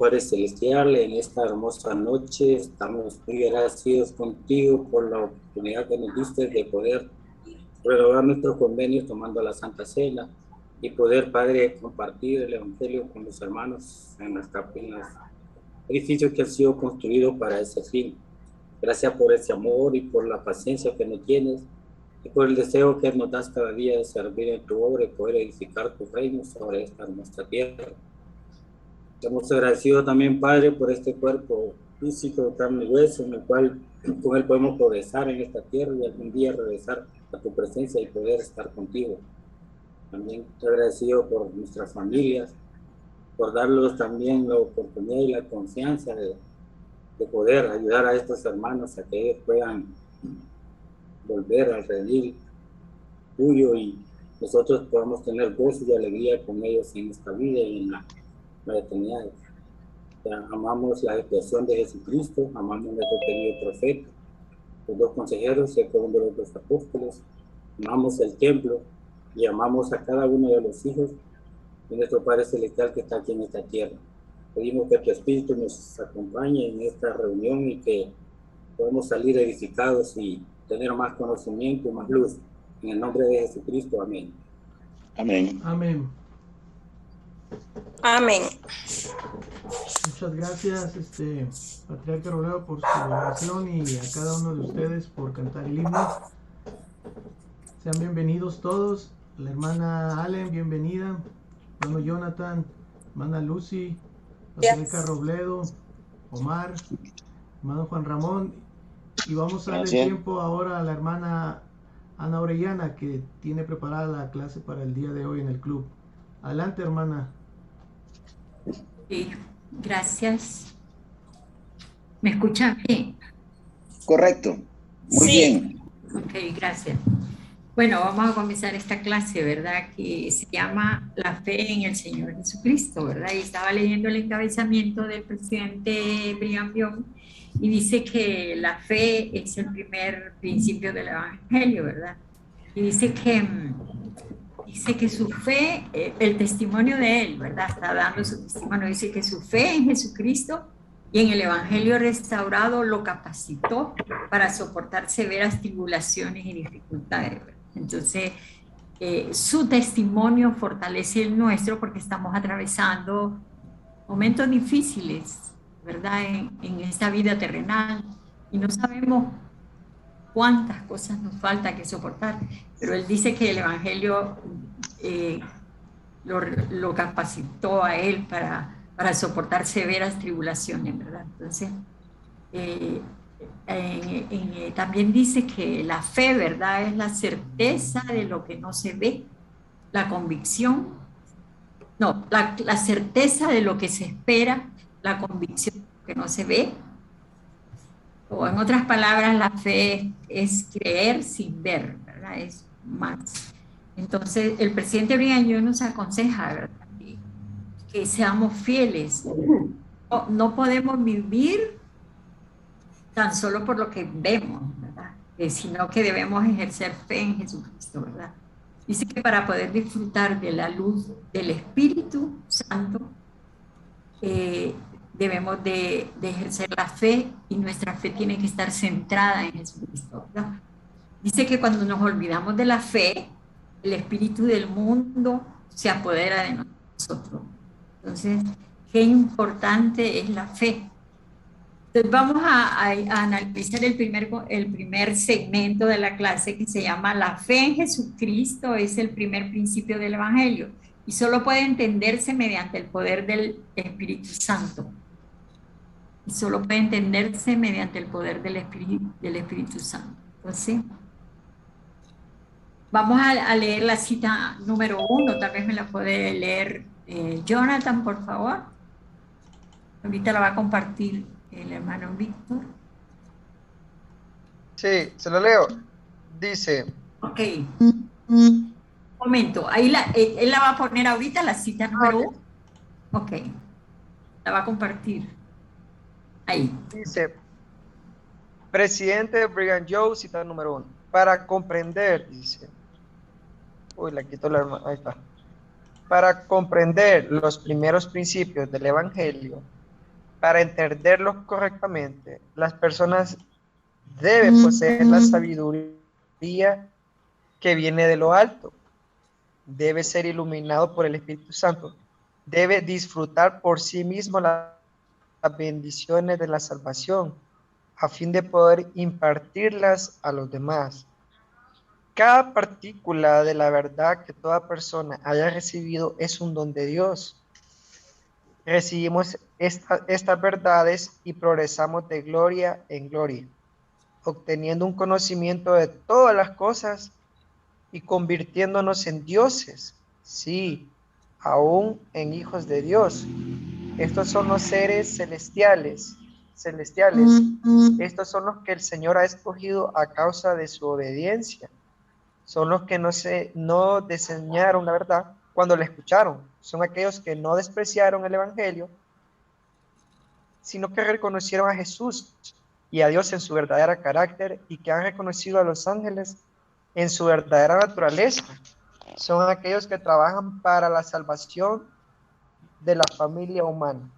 Padre Celestial, en esta hermosa noche estamos muy agradecidos contigo por la oportunidad que nos diste de poder renovar nuestros convenios tomando la Santa Cena y poder, Padre, compartir el Evangelio con los hermanos en los edificios que han sido construidos para ese fin. Gracias por ese amor y por la paciencia que nos tienes y por el deseo que nos das cada día de servir en tu obra y poder edificar tu reino sobre esta nuestra tierra. Estamos agradecidos también, Padre, por este cuerpo físico de carne y hueso, en el cual con él podemos progresar en esta tierra y algún día regresar a tu presencia y poder estar contigo. También estoy agradecido por nuestras familias, por darles también la oportunidad y la confianza de poder ayudar a estos hermanos a que ellos puedan volver al redil tuyo y nosotros podamos tener gozo y alegría con ellos en esta vida y en la eternidad. Amamos la expresión de Jesucristo, amamos a nuestro querido profeta, los dos consejeros, el joven de los dos apóstoles, amamos el templo y amamos a cada uno de los hijos de nuestro Padre Celestial que está aquí en esta tierra. Pedimos que tu Espíritu nos acompañe en esta reunión y que podamos salir edificados y tener más conocimiento y más luz. En el nombre de Jesucristo, amén. Amén. Amén. Amén. Muchas gracias, Patriarca Robledo, por su oración y a cada uno de ustedes por cantar el himno. Sean bienvenidos todos. La hermana Allen, bienvenida. Hermano Jonathan, hermana Lucy, Patriarca Robledo, Omar, hermano Juan Ramón. Y vamos a darle tiempo ahora a la hermana Ana Orellana, que tiene preparada la clase para el día de hoy en el club. Adelante, hermana. Sí, gracias. ¿Me escuchan bien? Correcto. Muy bien. Ok, gracias. Bueno, vamos a comenzar esta clase, ¿verdad? Que se llama La fe en el Señor Jesucristo, ¿verdad? Y estaba leyendo el encabezamiento del presidente Brigham Young y dice que la fe es el primer principio del Evangelio, ¿verdad? Y dice que su fe, el testimonio de él, ¿verdad? Está dando su testimonio, dice que su fe en Jesucristo y en el Evangelio restaurado lo capacitó para soportar severas tribulaciones y dificultades, ¿verdad? Entonces, su testimonio fortalece el nuestro porque estamos atravesando momentos difíciles, ¿verdad? En esta vida terrenal y no sabemos cuántas cosas nos falta que soportar, pero él dice que el Evangelio lo capacitó a él para soportar severas tribulaciones, ¿verdad? Entonces, también dice que la fe, ¿verdad?, es la certeza de lo que no se ve, la convicción, no, la certeza de lo que se espera, la convicción de lo que no se ve, o en otras palabras, la fe es creer sin ver, ¿verdad? Es más. Entonces, el presidente Brigham Young nos aconseja, ¿verdad?, que seamos fieles. No podemos vivir tan solo por lo que vemos, ¿verdad? Sino que debemos ejercer fe en Jesucristo, ¿verdad? Dice que para poder disfrutar de la luz del Espíritu Santo, debemos de ejercer la fe y nuestra fe tiene que estar centrada en Jesucristo, ¿verdad? Dice que cuando nos olvidamos de la fe, el espíritu del mundo se apodera de nosotros. Entonces, qué importante es la fe. Entonces, vamos a analizar el primer segmento de la clase que se llama La fe en Jesucristo es el primer principio del Evangelio y solo puede entenderse mediante el poder del Espíritu Santo. Y solo puede entenderse mediante el poder del Espíritu Santo. Entonces, vamos a leer la cita número 1, tal vez me la puede leer Jonathan, por favor. Ahorita la va a compartir el hermano Víctor. Sí, se lo leo. Dice. Ok. Un momento, ahí él la va a poner ahorita, la cita número 1. Ok. La va a compartir. Ahí. Dice, presidente Brigham Young, cita número 1. Para comprender, dice. Uy, la quito la hermana. Ahí está. Para comprender los primeros principios del Evangelio, para entenderlos correctamente, las personas deben poseer la sabiduría que viene de lo alto. Debe ser iluminado por el Espíritu Santo. Debe disfrutar por sí mismo las bendiciones de la salvación, a fin de poder impartirlas a los demás. Cada partícula de la verdad que toda persona haya recibido es un don de Dios. Recibimos estas verdades y progresamos de gloria en gloria, obteniendo un conocimiento de todas las cosas y convirtiéndonos en dioses, sí, aún en hijos de Dios. Estos son los seres celestiales. Estos son los que el Señor ha escogido a causa de su obediencia. Son los que no desdeñaron la verdad cuando la escucharon. Son aquellos que no despreciaron el Evangelio, sino que reconocieron a Jesús y a Dios en su verdadero carácter, y que han reconocido a los ángeles en su verdadera naturaleza. Son aquellos que trabajan para la salvación de la familia humana.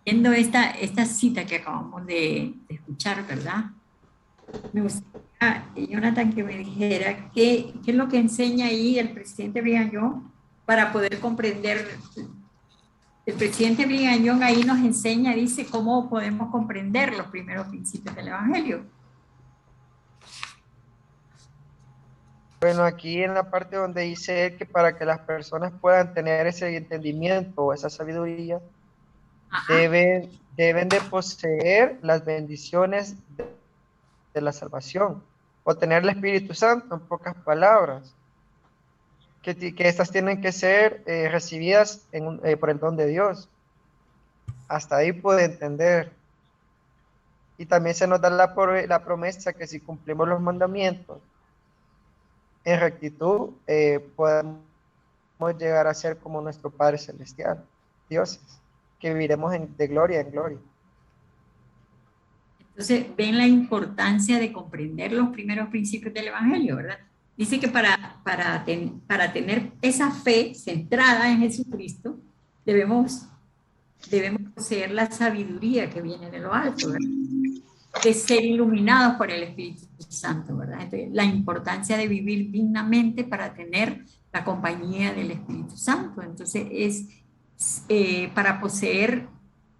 Viendo esta cita que acabamos de escuchar, ¿verdad? Me gustaría, Jonathan, que me dijera qué es lo que enseña ahí el presidente Brigham Young para poder comprender. El presidente Brigham Young ahí nos enseña, dice, cómo podemos comprender los primeros principios del Evangelio. Bueno, aquí en la parte donde dice él que para que las personas puedan tener ese entendimiento o esa sabiduría, deben de poseer las bendiciones de la salvación, o tener el Espíritu Santo, en pocas palabras, que estas tienen que ser recibidas por el don de Dios. Hasta ahí puede entender. Y también se nos da la promesa que si cumplimos los mandamientos en rectitud, podemos llegar a ser como nuestro Padre Celestial, dioses, que viviremos de gloria en gloria. Entonces, ven la importancia de comprender los primeros principios del Evangelio, ¿verdad? Dice que para tener esa fe centrada en Jesucristo, debemos poseer la sabiduría que viene de lo alto, ¿verdad? De ser iluminados por el Espíritu Santo, ¿verdad? Entonces, la importancia de vivir dignamente para tener la compañía del Espíritu Santo. Entonces, para poseer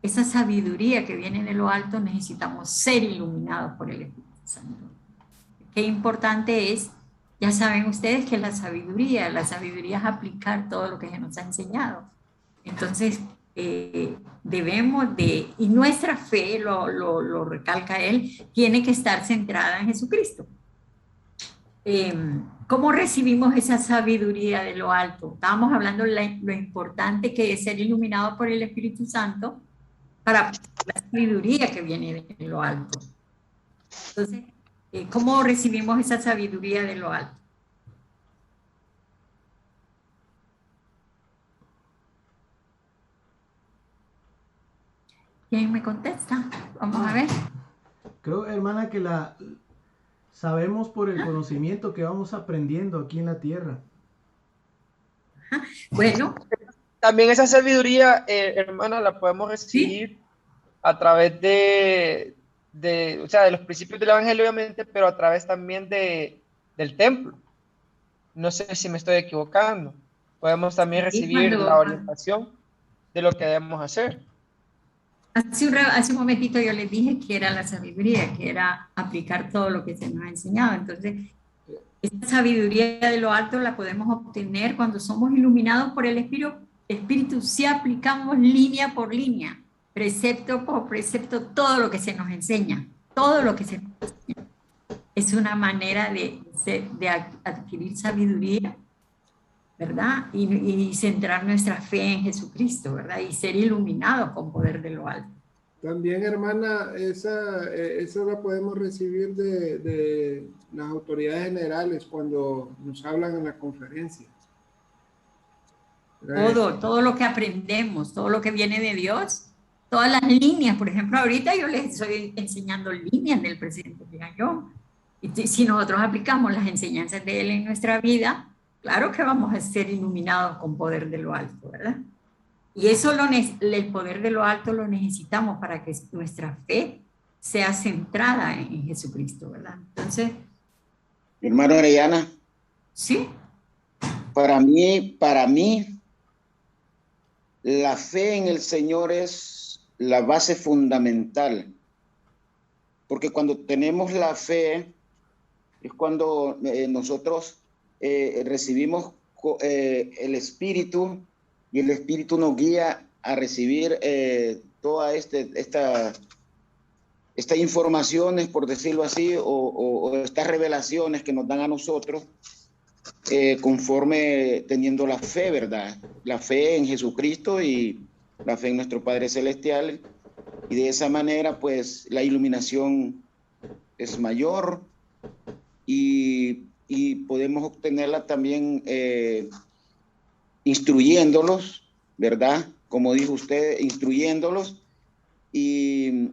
esa sabiduría que viene de lo alto, necesitamos ser iluminados por el Espíritu Santo. Qué importante es, ya saben ustedes que la sabiduría es aplicar todo lo que se nos ha enseñado. Entonces, debemos de, y nuestra fe, lo recalca él, tiene que estar centrada en Jesucristo. ¿Cómo recibimos esa sabiduría de lo alto? Estábamos hablando de lo importante que es ser iluminado por el Espíritu Santo para la sabiduría que viene de lo alto. Entonces, ¿cómo recibimos esa sabiduría de lo alto? ¿Quién me contesta? Vamos a ver. Creo, hermana, que la sabemos por el conocimiento que vamos aprendiendo aquí en la tierra. Bueno. También esa sabiduría, hermana, la podemos recibir, ¿sí?, a través de los principios del Evangelio, obviamente, pero a través también del templo. No sé si me estoy equivocando. Podemos también recibir la orientación de lo que debemos hacer. Hace un momentito yo les dije que era la sabiduría, que era aplicar todo lo que se nos ha enseñado. Entonces, esta sabiduría de lo alto la podemos obtener cuando somos iluminados por el Espíritu, si aplicamos línea por línea, precepto por precepto, todo lo que se nos enseña, todo lo que se nos enseña. Es una manera de adquirir sabiduría, ¿verdad? Y centrar nuestra fe en Jesucristo, ¿verdad? Y ser iluminados con poder de lo alto. También, hermana, esa la podemos recibir de las autoridades generales cuando nos hablan en la conferencia. Todo lo que aprendemos, todo lo que viene de Dios, todas las líneas. Por ejemplo, ahorita yo les estoy enseñando líneas del presidente Brigham Young. Y si nosotros aplicamos las enseñanzas de él en nuestra vida, Claro que vamos a ser iluminados con poder de lo alto, ¿verdad? Y eso el poder de lo alto lo necesitamos para que nuestra fe sea centrada en Jesucristo, ¿verdad? Entonces, Hermano Orellana, sí, para mí, la fe en el Señor es la base fundamental, porque cuando tenemos la fe, es cuando nosotros recibimos el Espíritu, y el Espíritu nos guía a recibir toda estas informaciones, por decirlo así, o estas revelaciones que nos dan a nosotros, conforme teniendo la fe, ¿verdad? La fe en Jesucristo y la fe en nuestro Padre Celestial. Y de esa manera, pues, la iluminación es mayor y podemos obtenerla también instruyéndolos, ¿verdad? Como dijo usted, instruyéndolos y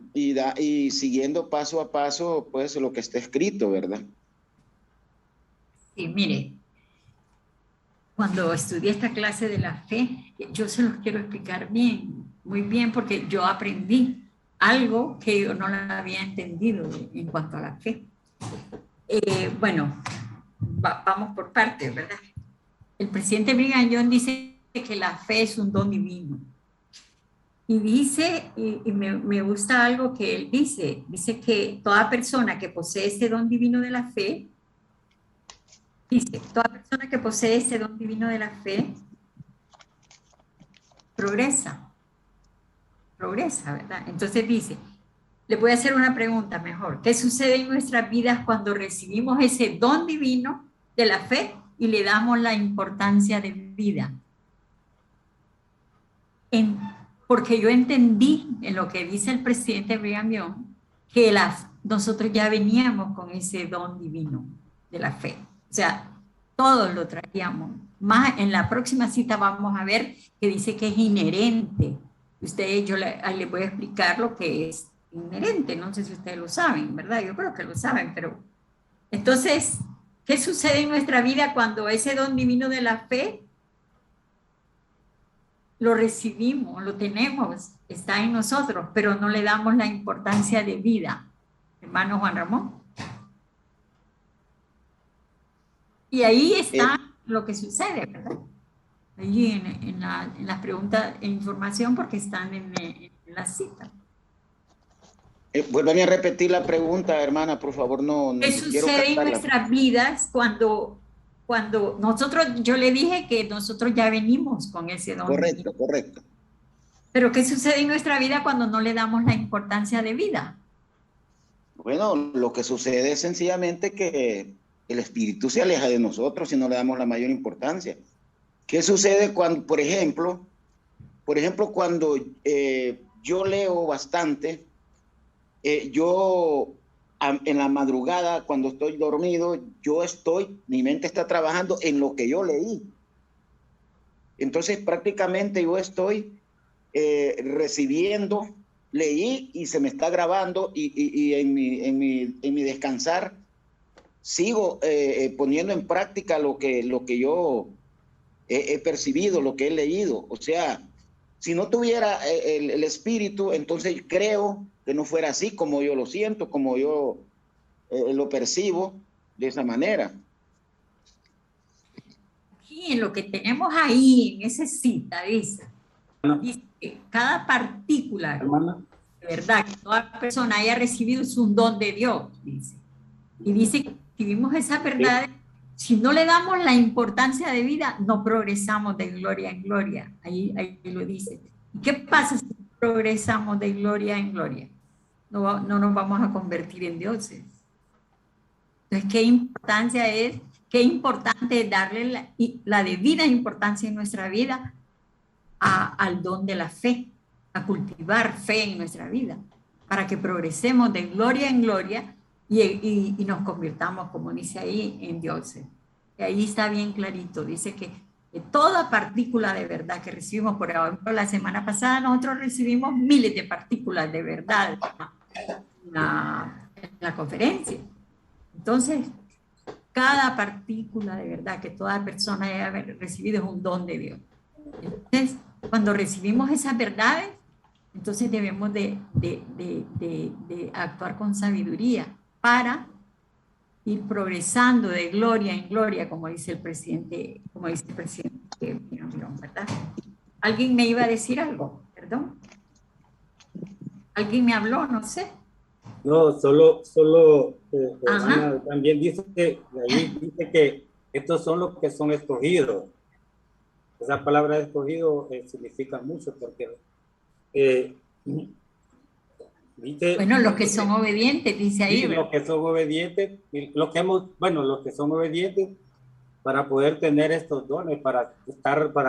siguiendo paso a paso, pues, lo que está escrito, ¿verdad? sí, mire, cuando estudié esta clase de la fe, yo se los quiero explicar bien, muy bien, porque yo aprendí algo que yo no lo había entendido en cuanto a la fe. Bueno, vamos por partes, ¿verdad? El presidente Brigham Young dice que la fe es un don divino. Y dice, y me gusta algo que él dice que toda persona que posee este don divino de la fe, dice, toda persona que posee este don divino de la fe, progresa, ¿verdad? Entonces dice, le voy a hacer una pregunta mejor. ¿Qué sucede en nuestras vidas cuando recibimos ese don divino de la fe y le damos la importancia de vida? Porque yo entendí en lo que dice el presidente Brigham Young que nosotros ya veníamos con ese don divino de la fe. O sea, todos lo traíamos. Más en la próxima cita vamos a ver que dice que es inherente. Yo les voy a explicar lo que es inherente. No sé si ustedes lo saben, ¿verdad? Yo creo que lo saben, pero... Entonces, ¿qué sucede en nuestra vida cuando ese don divino de la fe lo recibimos, lo tenemos, está en nosotros, pero no le damos la importancia de vida? Hermano Juan Ramón. Y ahí está lo que sucede, ¿verdad? Allí en las preguntas e información, porque están en la cita. Vuelvan a repetir la pregunta, hermana, por favor. No ¿Qué sucede en nuestras vidas cuando nosotros, yo le dije que nosotros ya venimos con ese don? Correcto, correcto. Pero ¿qué sucede en nuestra vida cuando no le damos la importancia de vida? Bueno, lo que sucede es sencillamente que el espíritu se aleja de nosotros si no le damos la mayor importancia. ¿Qué sucede cuando, por ejemplo, cuando yo leo bastante, en la madrugada, cuando estoy dormido, mi mente está trabajando en lo que yo leí. Entonces, prácticamente yo estoy recibiendo, leí y se me está grabando y en mi descansar sigo poniendo en práctica lo que yo he percibido, lo que he leído. O sea, si no tuviera el espíritu, entonces creo que no fuera así como yo lo siento, como yo lo percibo de esa manera. Aquí en lo que tenemos ahí, en esa cita, dice que cada partícula, de verdad, que toda persona haya recibido es un don de Dios, dice. Y dice que si vimos esa verdad, si no le damos la importancia de vida, no progresamos de gloria en gloria. Ahí lo dice. ¿Y qué pasa si progresamos de gloria en gloria? No nos vamos a convertir en dioses. Entonces, qué importante es darle la debida importancia en nuestra vida al don de la fe, a cultivar fe en nuestra vida, para que progresemos de gloria en gloria y nos convirtamos, como dice ahí, en dioses. Y ahí está bien clarito, dice que toda partícula de verdad que recibimos, por ejemplo, la semana pasada nosotros recibimos miles de partículas de verdad en la conferencia. Entonces, cada partícula de verdad que toda persona debe haber recibido es un don de Dios. Entonces, cuando recibimos esas verdades, entonces debemos de actuar con sabiduría para ir progresando de gloria en gloria, como dice el presidente, ¿verdad? ¿Alguien me iba a decir algo? Perdón. ¿Alguien me habló? No sé. No, Ana también dice que estos son los que son escogidos. Esa palabra escogido significa mucho porque dice, bueno, los que son obedientes, dice ahí. Sí, los que son obedientes, los que son obedientes para poder tener estos dones, para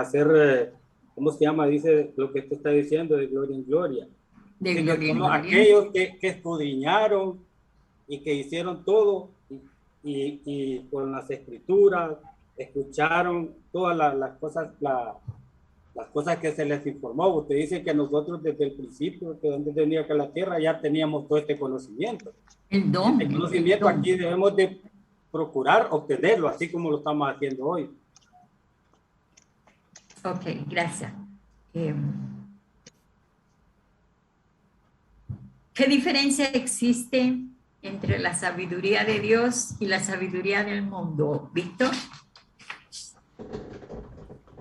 hacer, ¿cómo se llama? Dice lo que tú estás diciendo, de gloria en gloria. De gloria en gloria. Aquellos que escudriñaron y que hicieron todo y con las escrituras escucharon todas las cosas que se les informó. Usted dice que nosotros desde el principio, que donde tenía que la tierra, ya teníamos todo este conocimiento. El don. El conocimiento aquí debemos de procurar obtenerlo, así como lo estamos haciendo hoy. Ok, gracias. ¿Qué diferencia existe entre la sabiduría de Dios y la sabiduría del mundo, Víctor?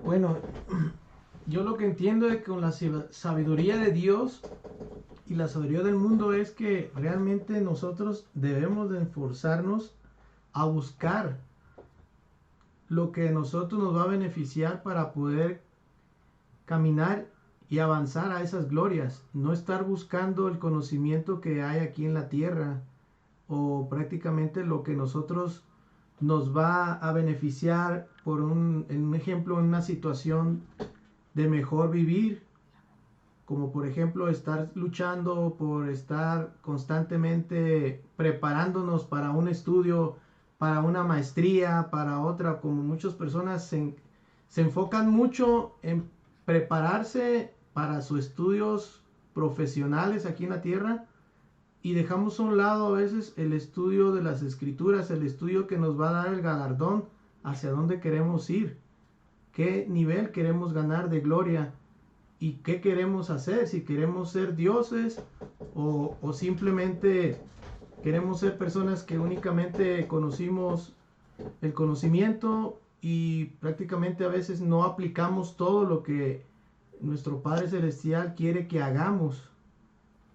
Bueno, yo lo que entiendo es que con la sabiduría de Dios y la sabiduría del mundo es que realmente nosotros debemos de esforzarnos a buscar lo que a nosotros nos va a beneficiar para poder caminar y avanzar a esas glorias, no estar buscando el conocimiento que hay aquí en la tierra o prácticamente lo que nosotros nos va a beneficiar por en un ejemplo, en una situación de mejor vivir, como por ejemplo estar luchando por estar constantemente preparándonos para un estudio, para una maestría, para otra, como muchas personas se enfocan mucho en prepararse para sus estudios profesionales aquí en la tierra y dejamos a un lado a veces el estudio de las escrituras, el estudio que nos va a dar el galardón hacia dónde queremos ir, qué nivel queremos ganar de gloria y qué queremos hacer, si queremos ser dioses o simplemente queremos ser personas que únicamente conocimos el conocimiento y prácticamente a veces no aplicamos todo lo que nuestro Padre Celestial quiere que hagamos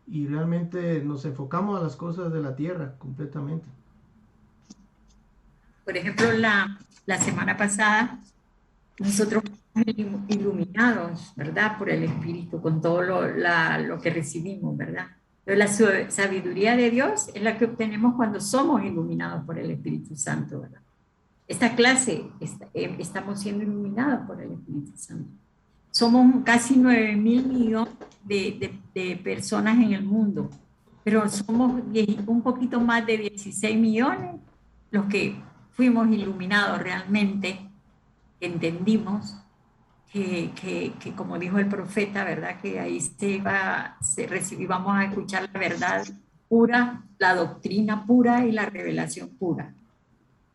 y realmente nos enfocamos a las cosas de la tierra completamente. Por ejemplo, la semana pasada nosotros fuimos iluminados, ¿verdad? Por el Espíritu, con todo lo que recibimos, ¿verdad? Pero la sabiduría de Dios es la que obtenemos cuando somos iluminados por el Espíritu Santo, ¿verdad? Esta clase, estamos siendo iluminados por el Espíritu Santo. Somos casi 9.000 millones de personas en el mundo, pero somos un poquito más de 16 millones los que fuimos iluminados realmente, entendimos que como dijo el profeta, ¿verdad? Que ahí vamos a escuchar la verdad pura, la doctrina pura y la revelación pura.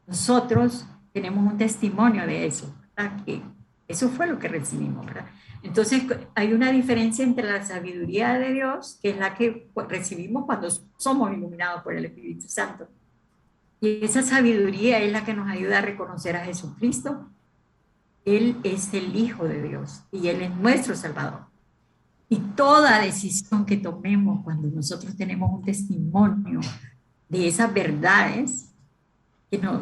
Nosotros tenemos un testimonio de eso, ¿verdad? Que eso fue lo que recibimos, ¿verdad? Entonces hay una diferencia entre la sabiduría de Dios, que es la que recibimos cuando somos iluminados por el Espíritu Santo. Y esa sabiduría es la que nos ayuda a reconocer a Jesucristo. Él es el Hijo de Dios y Él es nuestro Salvador. Y toda decisión que tomemos cuando nosotros tenemos un testimonio de esas verdades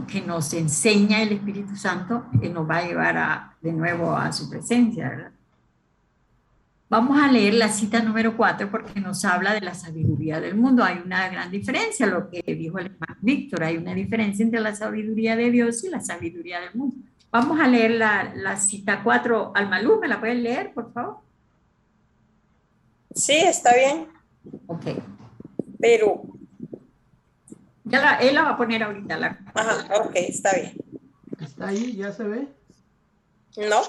que nos enseña el Espíritu Santo, que nos va a llevar de nuevo a su presencia, ¿verdad? Vamos a leer la cita número 4 porque nos habla de la sabiduría del mundo. Hay una gran diferencia, lo que dijo el hermano Víctor, hay una diferencia entre la sabiduría de Dios y la sabiduría del mundo. Vamos a leer la cita 4. Almalú, ¿me la pueden leer, por favor? Sí, está bien. Ok. Pero... él la va a poner ahorita. Ajá, ok, está bien. ¿Está ahí? ¿Ya se ve? No.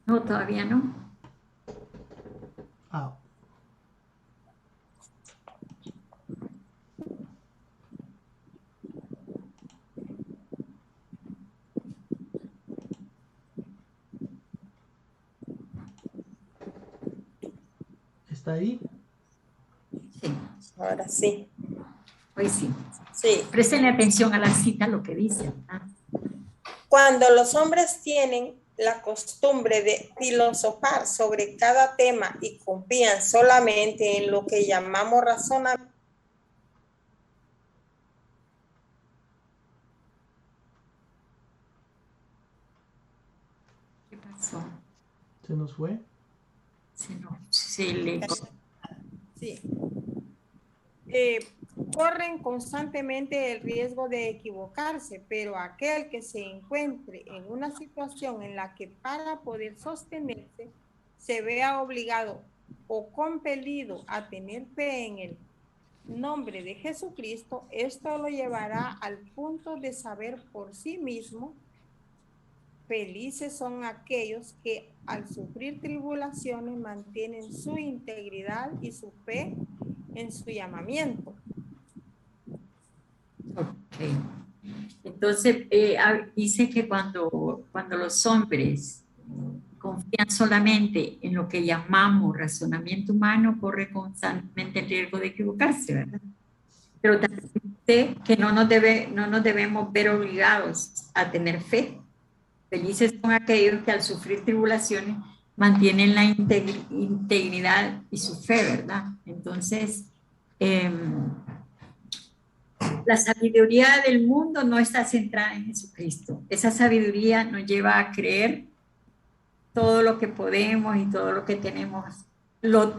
No, todavía no. Ah. ¿Está ahí? Sí, Ahora sí. hoy sí. Sí. Presten atención a la cita, lo que dice. ¿Verdad? Cuando los hombres tienen la costumbre de filosofar sobre cada tema y confían solamente en lo que llamamos razonamiento, ¿Qué pasó? ¿Se nos fue? Se le... Sí. Corren constantemente el riesgo de equivocarse, pero aquel que se encuentre en una situación en la que para poder sostenerse se vea obligado o compelido a tener fe en el nombre de Jesucristo, esto lo llevará al punto de saber por sí mismo. Felices son aquellos que al sufrir tribulaciones mantienen su integridad y su fe en su llamamiento. Okay. Entonces, dice que cuando los hombres confían solamente en lo que llamamos razonamiento humano, corre constantemente el riesgo de equivocarse, ¿verdad? Pero también dice que no nos debemos ver obligados a tener fe. Felices son aquellos que al sufrir tribulaciones mantienen la integridad y su fe, ¿verdad? Entonces, la sabiduría del mundo no está centrada en Jesucristo. Esa sabiduría nos lleva a creer todo lo que podemos y todo lo que tenemos.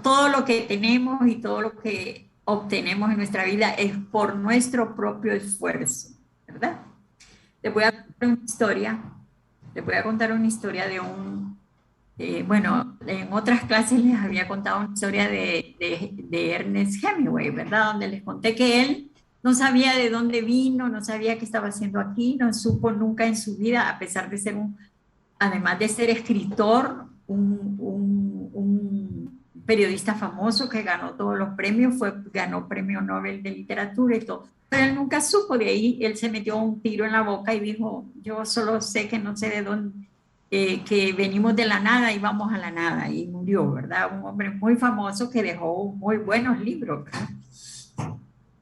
Todo lo que tenemos y todo lo que obtenemos en nuestra vida es por nuestro propio esfuerzo, ¿verdad? Les voy a contar una historia de un... bueno, en otras clases les había contado una historia de Ernest Hemingway, ¿verdad? Donde les conté que él no sabía de dónde vino, no sabía qué estaba haciendo aquí, no supo nunca en su vida, a pesar de ser además de ser escritor, un periodista famoso que ganó todos los premios, ganó premio Nobel de literatura y todo. Pero él nunca supo, de ahí él se metió un tiro en la boca y dijo, yo solo sé que no sé de dónde, que venimos de la nada y vamos a la nada, y murió, ¿verdad? Un hombre muy famoso que dejó muy buenos libros, ¿verdad?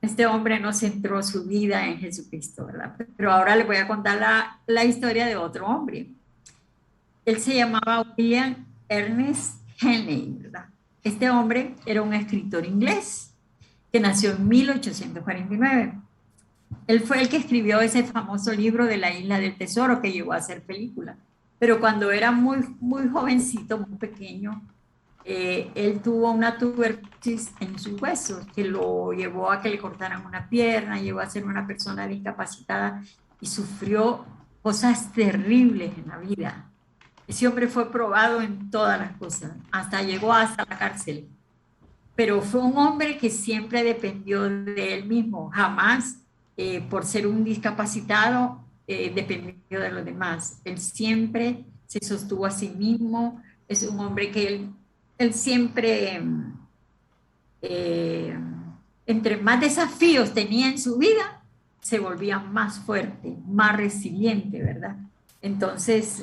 Este hombre no centró su vida en Jesucristo, ¿verdad? Pero ahora les voy a contar la historia de otro hombre. Él se llamaba William Ernest Henley, ¿verdad? Este hombre era un escritor inglés que nació en 1849. Él fue el que escribió ese famoso libro de la Isla del Tesoro que llegó a ser película. Pero cuando era muy, muy jovencito, muy pequeño, él tuvo una tuberculosis en sus huesos que lo llevó a que le cortaran una pierna, llevó a ser una persona discapacitada y sufrió cosas terribles en la vida. Ese hombre fue probado en todas las cosas, llegó hasta la cárcel. Pero fue un hombre que siempre dependió de él mismo, jamás por ser un discapacitado dependió de los demás. Él siempre se sostuvo a sí mismo, es un hombre que él siempre, entre más desafíos tenía en su vida, se volvía más fuerte, más resiliente, ¿verdad? Entonces,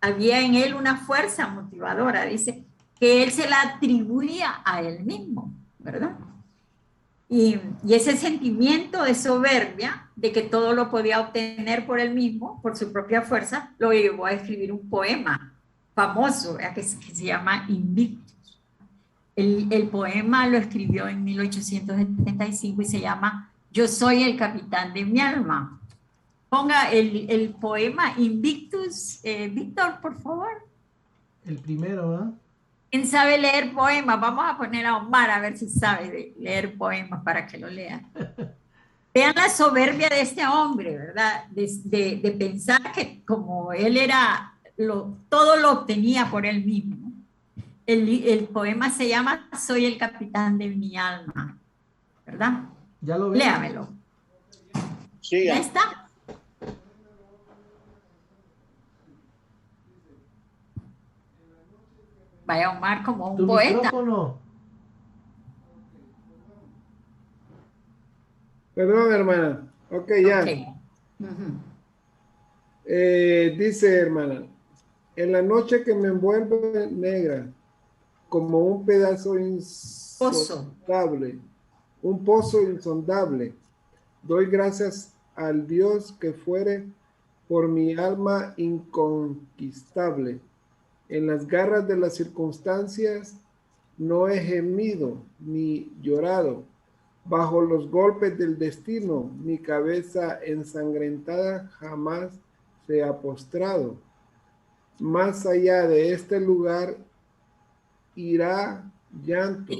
había en él una fuerza motivadora, dice, que él se la atribuía a él mismo, ¿verdad? Y ese sentimiento de soberbia, de que todo lo podía obtener por él mismo, por su propia fuerza, lo llevó a escribir un poema famoso, que se llama Invictus. El poema lo escribió en 1875 y se llama Yo soy el capitán de mi alma. Ponga el poema Invictus, Víctor, por favor. El primero, ¿verdad? ¿Quién sabe leer poemas? Vamos a poner a Omar a ver si sabe leer poemas para que lo lea. Vean la soberbia de este hombre, ¿verdad? De pensar que como él era, todo lo obtenía por él mismo. El poema se llama Soy el capitán de mi alma, ¿verdad? ¿Ya lo ven? Léamelo. Sí, ¿Ya está? Vaya Omar como un ¿Tu poeta. micrófono? Perdón, hermana. Ok, ya. Okay. Uh-huh. Dice, hermana, en la noche que me envuelve negra, como un pedazo insondable, un pozo insondable. Doy gracias al Dios que fuere por mi alma inconquistable. En las garras de las circunstancias no he gemido ni llorado. Bajo los golpes del destino, mi cabeza ensangrentada jamás se ha postrado. Más allá de este lugar irá llanto.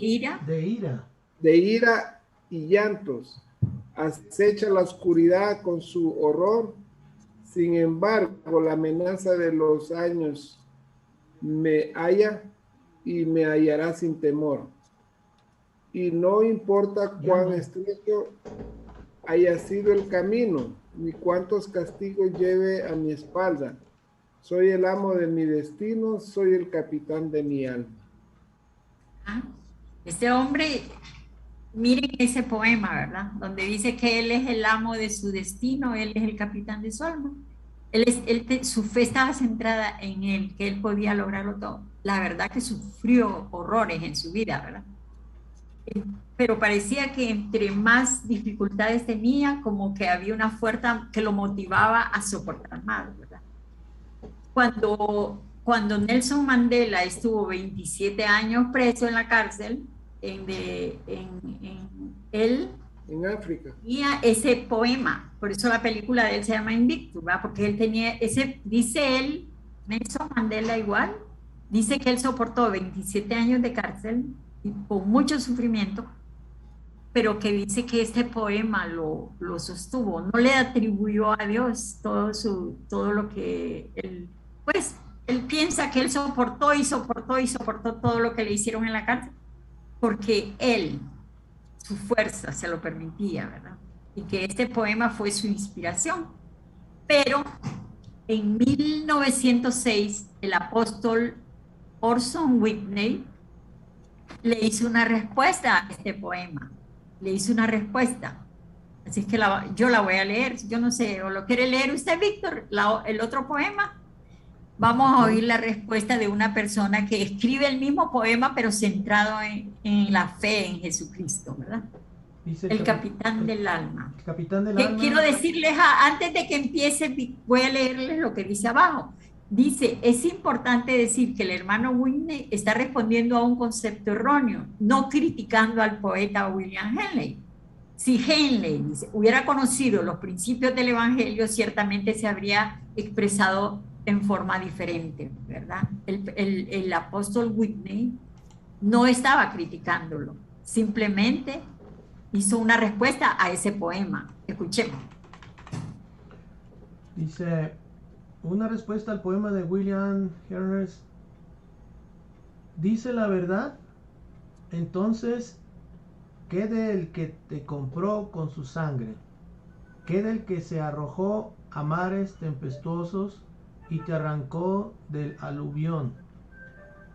De ira y llantos. Acecha la oscuridad con su horror. Sin embargo, la amenaza de los años me halla y me hallará sin temor. Y no importa cuán estrecho haya sido el camino, ni cuántos castigos lleve a mi espalda. Soy el amo de mi destino, soy el capitán de mi alma. Este hombre, miren ese poema, ¿verdad? Donde dice que él es el amo de su destino, él es el capitán de su alma. Su fe estaba centrada en él, que él podía lograrlo todo. La verdad que sufrió horrores en su vida, ¿verdad? Pero parecía que entre más dificultades tenía, como que había una fuerza que lo motivaba a soportar más, ¿verdad? Cuando Nelson Mandela estuvo 27 años preso en la cárcel, en África. Tenía ese poema, por eso la película de él se llama Invictus, ¿verdad? Porque él tenía ese, dice él, Nelson Mandela igual, dice que él soportó 27 años de cárcel y con mucho sufrimiento, pero que dice que este poema lo sostuvo, no le atribuyó a Dios todo lo que él, pues, él piensa que él soportó todo lo que le hicieron en la cárcel, porque él, su fuerza se lo permitía, ¿verdad? Y que este poema fue su inspiración. Pero en 1906, el apóstol Orson Whitney le hizo una respuesta a este poema. Le hizo una respuesta. Así es que yo la voy a leer. Yo no sé, ¿o lo quiere leer usted, Víctor? El otro poema. Vamos a oír la respuesta de una persona que escribe el mismo poema, pero centrado en la fe en Jesucristo, ¿verdad? Dice el capitán del alma. El capitán del alma. Quiero decirles, antes de que empiece, voy a leerles lo que dice abajo. Dice, es importante decir que el hermano Whitney está respondiendo a un concepto erróneo, no criticando al poeta William Henley. Si Henley hubiera conocido los principios del evangelio, ciertamente se habría expresado en forma diferente, ¿verdad? El apóstol Whitney no estaba criticándolo, simplemente hizo una respuesta a ese poema. Escuchemos. Dice, una respuesta al poema de William Henley. Dice la verdad, entonces, ¿qué del que te compró con su sangre? ¿Qué del que se arrojó a mares tempestuosos y te arrancó del aluvión?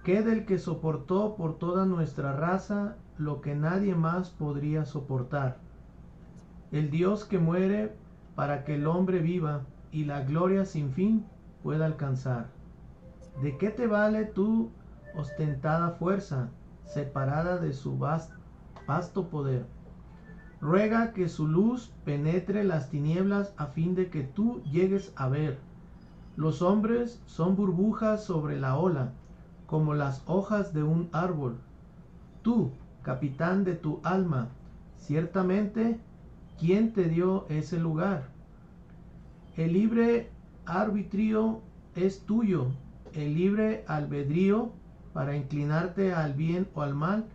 ¿Qué del que soportó por toda nuestra raza lo que nadie más podría soportar? El Dios que muere para que el hombre viva y la gloria sin fin pueda alcanzar. ¿De qué te vale tu ostentada fuerza, separada de su vasto poder? Ruega que su luz penetre las tinieblas a fin de que tú llegues a ver. Los hombres son burbujas sobre la ola, como las hojas de un árbol. Tú, capitán de tu alma, ciertamente, ¿quién te dio ese lugar? El libre arbitrio es tuyo, el libre albedrío para inclinarte al bien o al mal,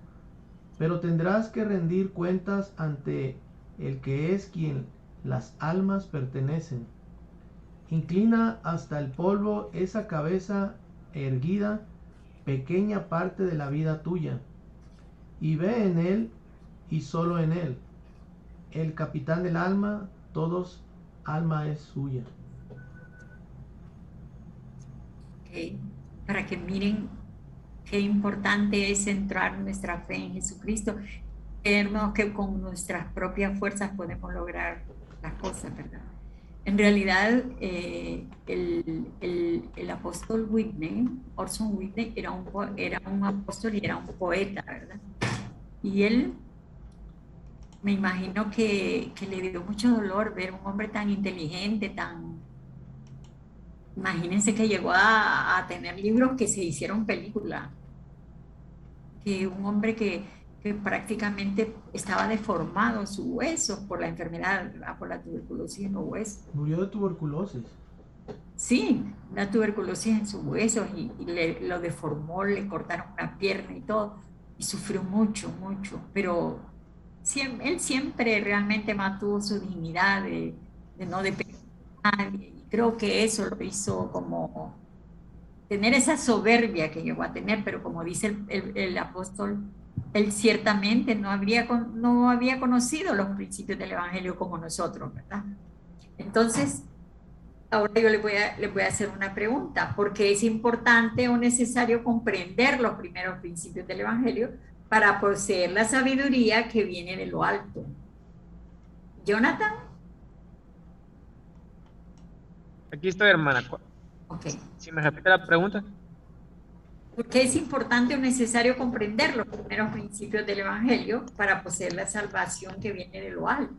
pero tendrás que rendir cuentas ante el que es quien las almas pertenecen. Inclina hasta el polvo esa cabeza erguida, pequeña parte de la vida tuya, y ve en él y solo en él. El capitán del alma, todos alma es suya. Okay. Para que miren qué importante es centrar nuestra fe en Jesucristo, creernos que con nuestras propias fuerzas podemos lograr las cosas, ¿verdad? En realidad, el apóstol Whitney, Orson Whitney, era un apóstol y era un poeta, ¿verdad? Y él, me imagino que le dio mucho dolor ver un hombre tan inteligente, Imagínense que llegó a tener libros que se hicieron película. Que un hombre que prácticamente estaba deformado sus huesos por la enfermedad, por la tuberculosis en los huesos. Murió de tuberculosis. Sí, la tuberculosis en sus huesos y lo deformó, le cortaron una pierna y todo, y sufrió mucho, mucho, pero él siempre realmente mantuvo su dignidad de no depender de nadie, y creo que eso lo hizo como tener esa soberbia que llegó a tener, pero como dice el apóstol, él ciertamente no había conocido los principios del Evangelio como nosotros, ¿verdad? Entonces, ahora yo le voy a hacer una pregunta. ¿Por qué es importante o necesario comprender los primeros principios del Evangelio para poseer la sabiduría que viene de lo alto? ¿Jonathan? Aquí estoy, hermana. Ok. Si me repite la pregunta. ¿Por qué es importante o necesario comprender los primeros principios del Evangelio para poseer la salvación que viene de lo alto?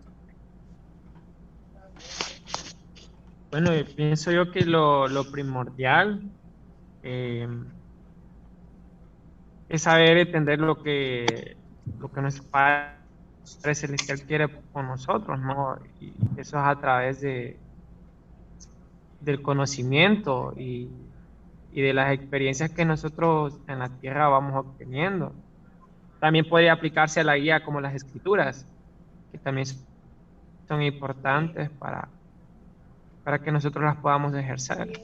Bueno, pienso yo que lo primordial es saber entender lo que nuestro Padre Celestial quiere con nosotros, ¿no? Y eso es a través del conocimiento y de las experiencias que nosotros en la tierra vamos obteniendo. También podría aplicarse a la guía como las Escrituras, que también son importantes para que nosotros las podamos ejercer.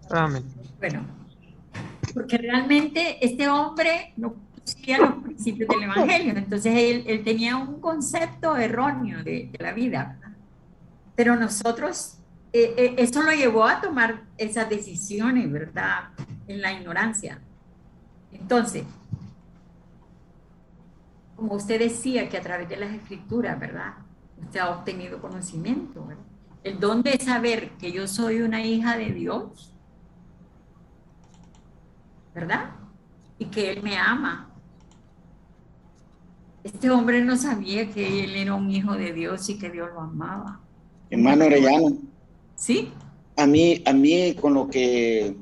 Solamente. Bueno, porque realmente este hombre no conocía los principios del Evangelio, entonces él tenía un concepto erróneo de la vida, ¿verdad? Pero nosotros, eso lo llevó a tomar esas decisiones, ¿verdad? En la ignorancia. Entonces, como usted decía que a través de las Escrituras, ¿verdad? Usted ha obtenido conocimiento, ¿verdad? El don de saber que yo soy una hija de Dios, ¿verdad? Y que Él me ama. Este hombre no sabía que él era un hijo de Dios y que Dios lo amaba. Hermano Orellano. ¿Sí? A mí con lo que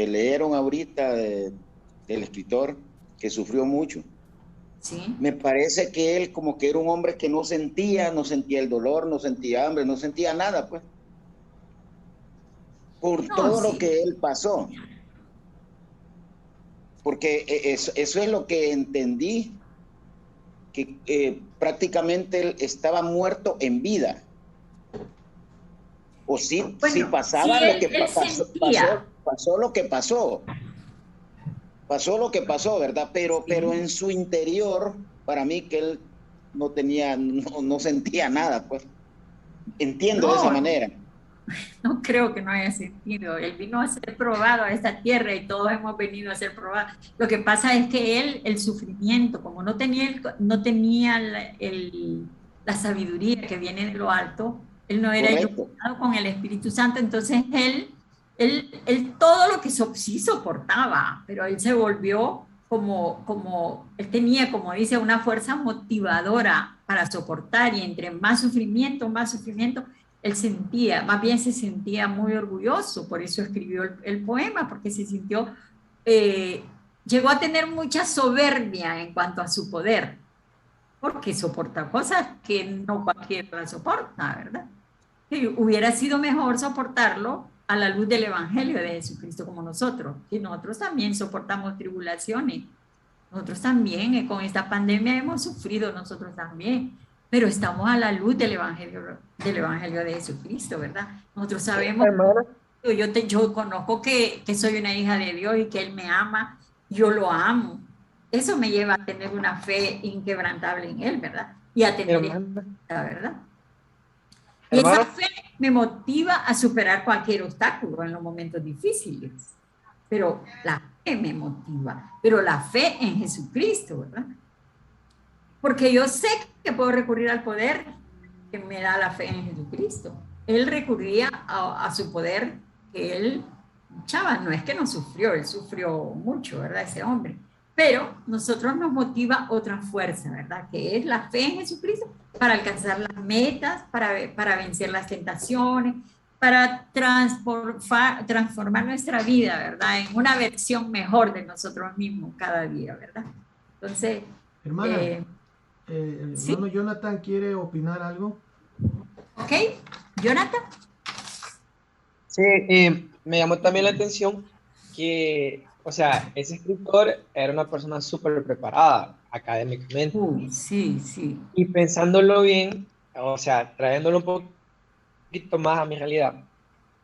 leyeron ahorita del escritor, que sufrió mucho, ¿sí? Me parece que él como que era un hombre que no sentía el dolor, no sentía hambre, no sentía nada, pues. Por todo lo que él pasó. Porque eso es lo que entendí, que prácticamente él estaba muerto en vida. O sí, bueno, sí pasaba lo que pasó lo que pasó. Pasó lo que pasó, ¿verdad? Pero en su interior, para mí que él no sentía nada, pues. Entiendo de esa manera. No creo que no haya sentido. Él vino a ser probado a esta tierra y todos hemos venido a ser probados. Lo que pasa es que él, el sufrimiento, como no tenía la sabiduría que viene de lo alto, él no era iluminado con el Espíritu Santo, entonces él todo lo que sí soportaba, pero él se volvió como él tenía, como dice, una fuerza motivadora para soportar, y entre más sufrimiento, él más bien se sentía muy orgulloso, por eso escribió el poema, porque se sintió, llegó a tener mucha soberbia en cuanto a su poder, porque soporta cosas que no cualquiera la soporta, ¿verdad? Y hubiera sido mejor soportarlo a la luz del Evangelio de Jesucristo como nosotros, y nosotros también soportamos tribulaciones, nosotros también con esta pandemia hemos sufrido nosotros también, pero estamos a la luz del Evangelio de Jesucristo, ¿verdad? Nosotros sabemos, yo conozco que soy una hija de Dios y que Él me ama, yo lo amo. Eso me lleva a tener una fe inquebrantable en Él, ¿verdad? Y a tener la verdad. Y esa fe me motiva a superar cualquier obstáculo en los momentos difíciles. Pero la fe me motiva, pero la fe en Jesucristo, ¿verdad? Porque yo sé que puedo recurrir al poder que me da la fe en Jesucristo. Él recurría a su poder que él luchaba. No es que no sufrió, él sufrió mucho, ¿verdad? Ese hombre. Pero nosotros nos motiva otra fuerza, ¿verdad? Que es la fe en Jesucristo para alcanzar las metas, para vencer las tentaciones, para transformar nuestra vida, ¿verdad? En una versión mejor de nosotros mismos cada día, ¿verdad? Entonces, hermana, ¿sí? hermano Jonathan quiere opinar algo. Ok, Jonathan. Sí, me llamó también la atención que, o sea, ese escritor era una persona súper preparada académicamente. Sí, sí. Y pensándolo bien, o sea, trayéndolo un poquito más a mi realidad,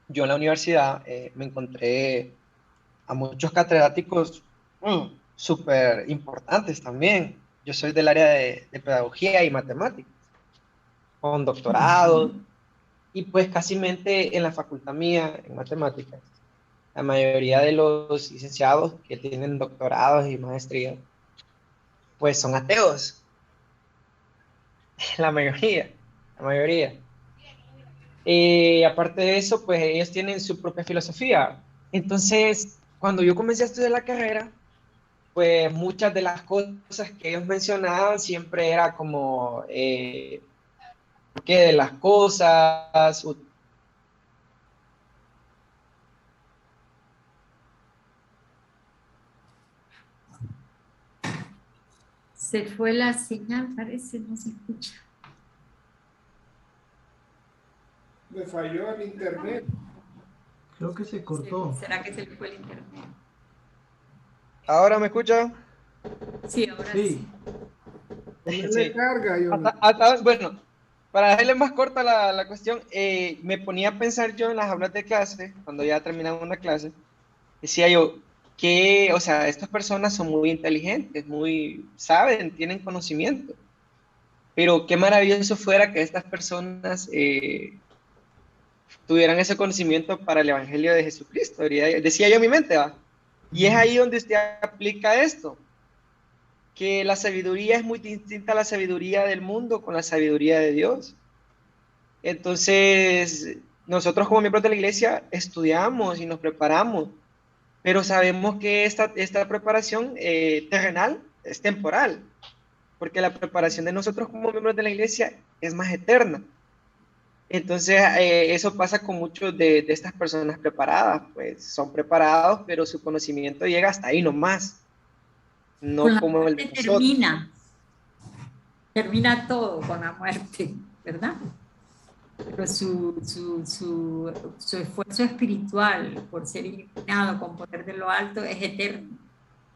yo en la universidad me encontré a muchos catedráticos súper importantes también. Yo soy del área de pedagogía y matemáticas, con doctorados, y pues casi en la facultad mía en matemáticas, la mayoría de los licenciados que tienen doctorados y maestrías, pues son ateos, la mayoría, la mayoría. Aparte de eso, pues ellos tienen su propia filosofía. Entonces, cuando yo comencé a estudiar la carrera, pues muchas de las cosas que ellos mencionaban siempre era como que de las cosas. Se fue la señal, parece, no se escucha. Me falló el internet. Creo que se cortó. ¿Será que se le fue el internet? ¿Ahora me escuchan? Sí, ahora sí. Ponerle Sí. carga, yo. Bueno, para hacerle más corta la cuestión, me ponía a pensar yo en las aulas de clase, cuando ya terminaba una clase, decía yo, que, o sea, estas personas son muy inteligentes, saben, tienen conocimiento, pero qué maravilloso fuera que estas personas tuvieran ese conocimiento para el Evangelio de Jesucristo, decía yo en mi mente, ¿va? Y es ahí donde usted aplica esto, que la sabiduría es muy distinta a la sabiduría del mundo con la sabiduría de Dios. Entonces, nosotros como miembros de la iglesia estudiamos y nos preparamos, pero sabemos que esta preparación terrenal es temporal, porque la preparación de nosotros como miembros de la iglesia es más eterna. Entonces, eso pasa con muchos de estas personas preparadas, pues son preparados, pero su conocimiento llega hasta ahí nomás, no como el de nosotros. Termina todo con la muerte, ¿verdad? Pero su esfuerzo espiritual por ser iluminado con poder de lo alto es eterno,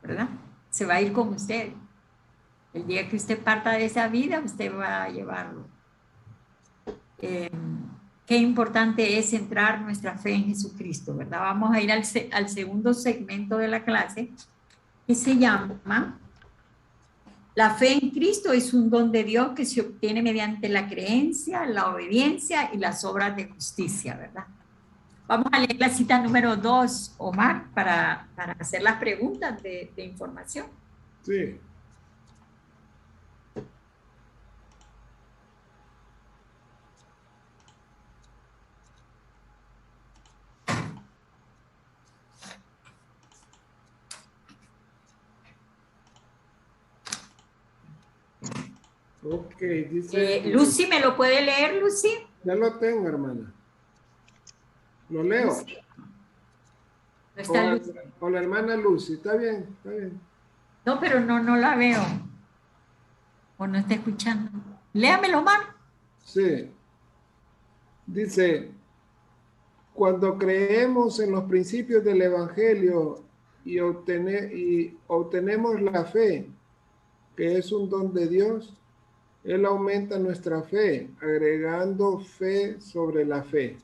¿verdad? Se va a ir con usted. El día que usted parta de esa vida, usted va a llevarlo. Qué importante es centrar nuestra fe en Jesucristo, ¿verdad? Vamos a ir al segundo segmento de la clase, que se llama la fe en Cristo es un don de Dios que se obtiene mediante la creencia, la obediencia y las obras de justicia, ¿verdad? Vamos a leer la cita número 2, Omar, para hacer las preguntas de información. Sí. Ok, dice... Lucy, ¿me lo puede leer, Lucy? Ya lo tengo, hermana. ¿Lo leo? Lucy. No está Lucy. O la hermana Lucy, está bien, está bien. No, pero no la veo. O no está escuchando. Léamelo, Omar. Sí. Dice, cuando creemos en los principios del Evangelio y obtenemos la fe, que es un don de Dios, Él aumenta nuestra fe, agregando fe sobre la fe.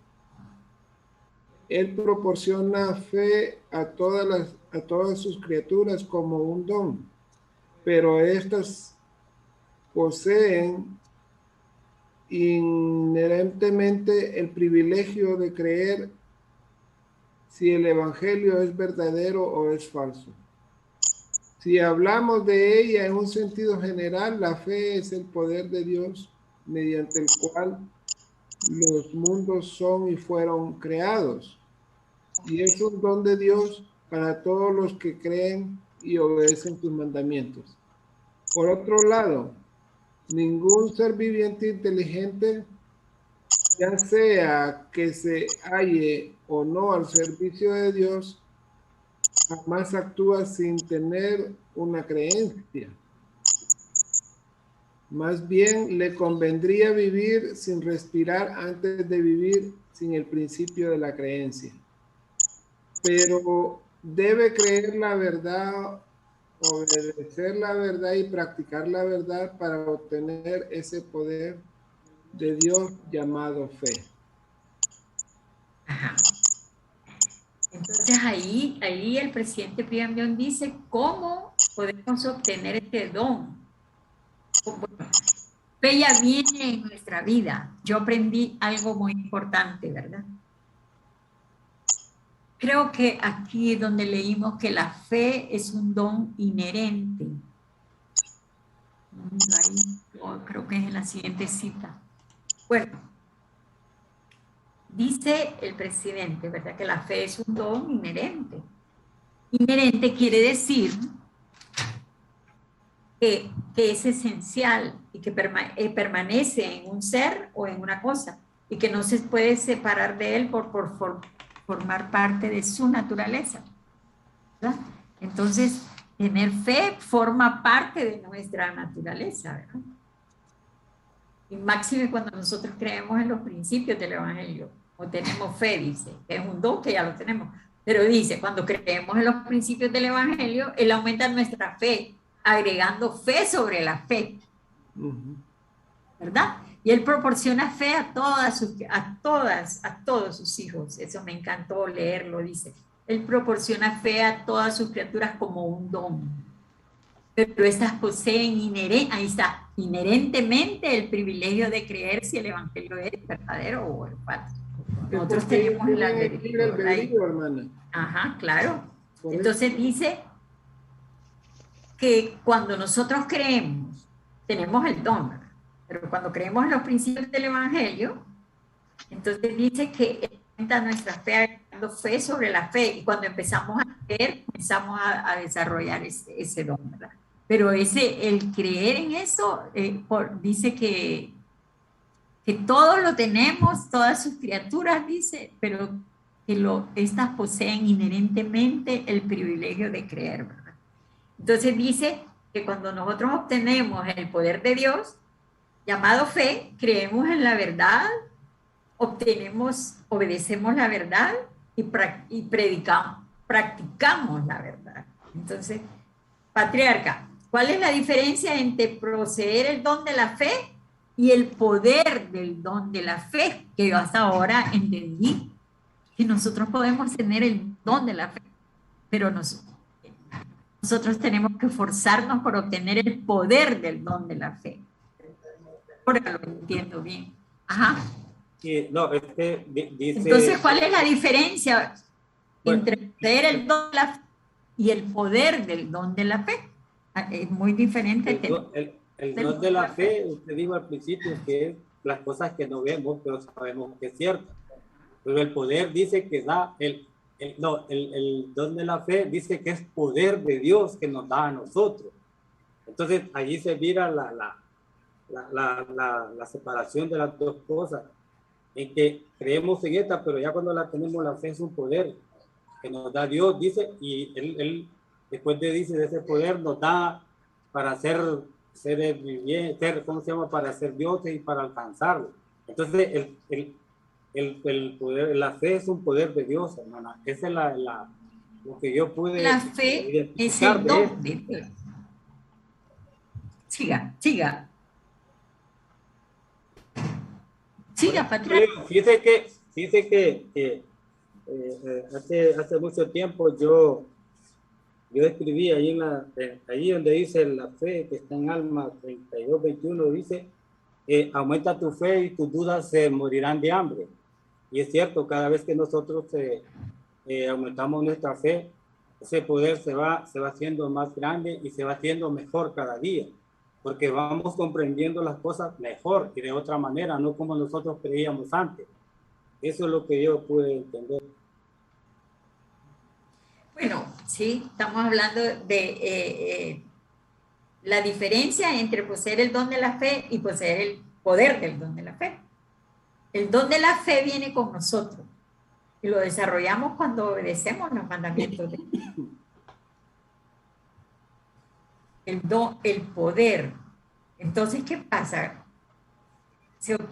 Él proporciona fe a todas sus criaturas como un don, pero estas poseen inherentemente el privilegio de creer si el Evangelio es verdadero o es falso. Si hablamos de ella en un sentido general, la fe es el poder de Dios mediante el cual los mundos son y fueron creados. Y es un don de Dios para todos los que creen y obedecen sus mandamientos. Por otro lado, ningún ser viviente inteligente, ya sea que se halle o no al servicio de Dios, jamás actúa sin tener una creencia. Más bien le convendría vivir sin respirar antes de vivir sin el principio de la creencia. Pero debe creer la verdad, obedecer la verdad y practicar la verdad para obtener ese poder de Dios llamado fe. Ajá. Entonces ahí el presidente Brigham Young dice cómo podemos obtener este don. Bueno, fe ya viene en nuestra vida. Yo aprendí algo muy importante, ¿verdad? Creo que aquí es donde leímos que la fe es un don inherente. Creo que es en la siguiente cita. Bueno, dice el presidente, ¿verdad? Que la fe es un don inherente. Inherente quiere decir que es esencial y que permanece en un ser o en una cosa y que no se puede separar de él por formar parte de su naturaleza, ¿verdad? Entonces, tener fe forma parte de nuestra naturaleza, ¿verdad? Y máxime cuando nosotros creemos en los principios del Evangelio, o tenemos fe, dice, que es un don que ya lo tenemos, pero dice, cuando creemos en los principios del Evangelio, Él aumenta nuestra fe, agregando fe sobre la fe, ¿verdad? Y Él proporciona fe a todos sus hijos. Eso me encantó leerlo, dice. Él proporciona fe a todas sus criaturas como un don. Pero estas poseen inherentemente el privilegio de creer si el evangelio es verdadero o es falso. Nosotros tenemos el albedrío, hermana. Ajá, claro. Entonces dice que cuando nosotros creemos, tenemos el don, ¿verdad? Pero cuando creemos en los principios del evangelio, entonces dice que aumenta nuestra fe, agregando fe sobre la fe, y cuando empezamos a creer, comenzamos a desarrollar ese don, ¿verdad? Pero el creer en eso, dice que todo lo tenemos, todas sus criaturas, dice, pero que estas poseen inherentemente el privilegio de creer, ¿verdad? Entonces dice que cuando nosotros obtenemos el poder de Dios, llamado fe, creemos en la verdad, obedecemos la verdad y practicamos la verdad. Entonces, patriarca, ¿cuál es la diferencia entre poseer el don de la fe y el poder del don de la fe? Que yo hasta ahora entendí que nosotros podemos tener el don de la fe, pero nosotros tenemos que esforzarnos por obtener el poder del don de la fe. Ahora lo entiendo bien. Ajá. Sí, no, dice... Entonces, ¿cuál es la diferencia entre poseer el don de la fe y el poder del don de la fe? Es muy diferente. El don de la fe, usted dijo al principio, que es las cosas que no vemos, pero sabemos que es cierto. Pero el poder dice que da, el don de la fe dice que es poder de Dios que nos da a nosotros. Entonces, allí se mira la separación de las dos cosas, en que creemos en esta, pero ya cuando la tenemos, la fe es un poder que nos da Dios, dice, y él después de ese poder nos da para ser ¿cómo se llama? Para ser dioses y para alcanzarlo. Entonces, el poder, la fe es un poder de Dios, hermana. Esa es lo que yo pude la fe es el don de Dios. Siga, patriarca. Dice que hace mucho tiempo yo escribí ahí donde dice la fe que está en Alma 32:21, dice aumenta tu fe y tus dudas se morirán de hambre. Y es cierto, cada vez que nosotros aumentamos nuestra fe, ese poder se va haciendo más grande y se va haciendo mejor cada día. porque vamos comprendiendo las cosas mejor y de otra manera, no como nosotros creíamos antes. Eso es lo que yo pude entender. Bueno, sí, estamos hablando de la diferencia entre poseer el don de la fe y poseer el poder del don de la fe. El don de la fe viene con nosotros y lo desarrollamos cuando obedecemos los mandamientos de Dios. El don, el poder. Entonces, ¿qué pasa?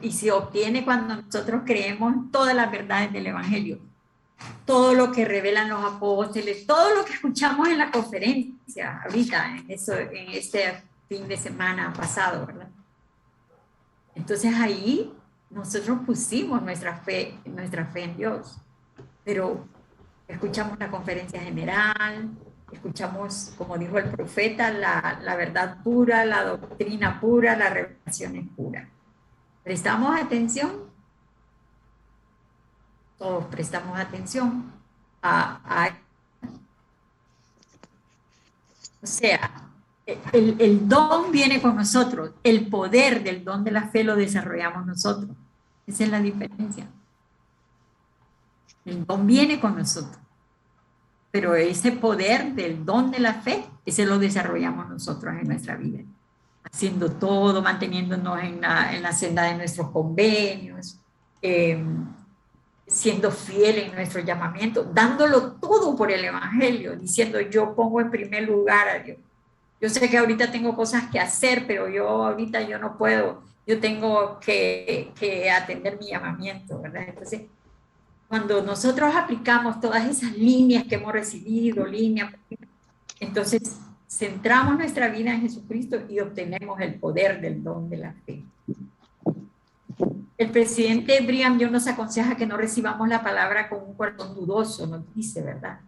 Y se obtiene cuando nosotros creemos en todas las verdades del Evangelio, todo lo que revelan los apóstoles, todo lo que escuchamos en la conferencia ahorita, en este fin de semana pasado, ¿verdad? Entonces ahí nosotros pusimos nuestra fe en Dios, pero escuchamos la conferencia general, escuchamos, como dijo el profeta, la verdad pura, la doctrina pura, la revelación es pura. ¿Prestamos atención? Todos prestamos atención o sea, el don viene con nosotros, el poder del don de la fe lo desarrollamos nosotros. Esa es la diferencia. El don viene con nosotros, pero ese poder del don de la fe, ese lo desarrollamos nosotros en nuestra vida, haciendo todo, manteniéndonos en la senda de nuestros convenios, siendo fiel en nuestro llamamiento, dándolo todo por el Evangelio, diciendo yo pongo en primer lugar a Dios. Yo sé que ahorita tengo cosas que hacer, pero ahorita yo no puedo, yo tengo que atender mi llamamiento, ¿verdad? Entonces, cuando nosotros aplicamos todas esas líneas que hemos recibido, entonces centramos nuestra vida en Jesucristo y obtenemos el poder del don de la fe. El presidente Brigham Young nos aconseja que no recibamos la palabra con un corazón dudoso, nos dice, ¿verdad?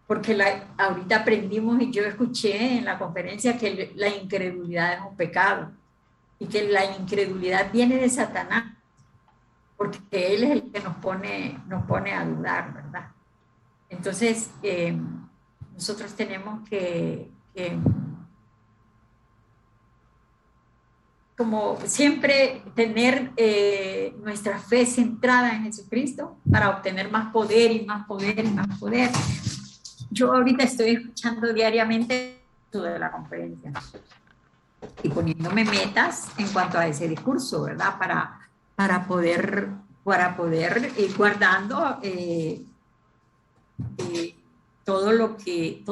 Porque ahorita aprendimos y yo escuché en la conferencia que la incredulidad es un pecado y que la incredulidad viene de Satanás, porque él es el que nos pone a dudar, ¿verdad? Entonces, nosotros tenemos que como siempre, tener nuestra fe centrada en Jesucristo para obtener más poder y más poder y más poder. Yo ahorita estoy escuchando diariamente de la conferencia y poniéndome metas en cuanto a ese discurso, ¿verdad? Para poder ir guardando todo lo que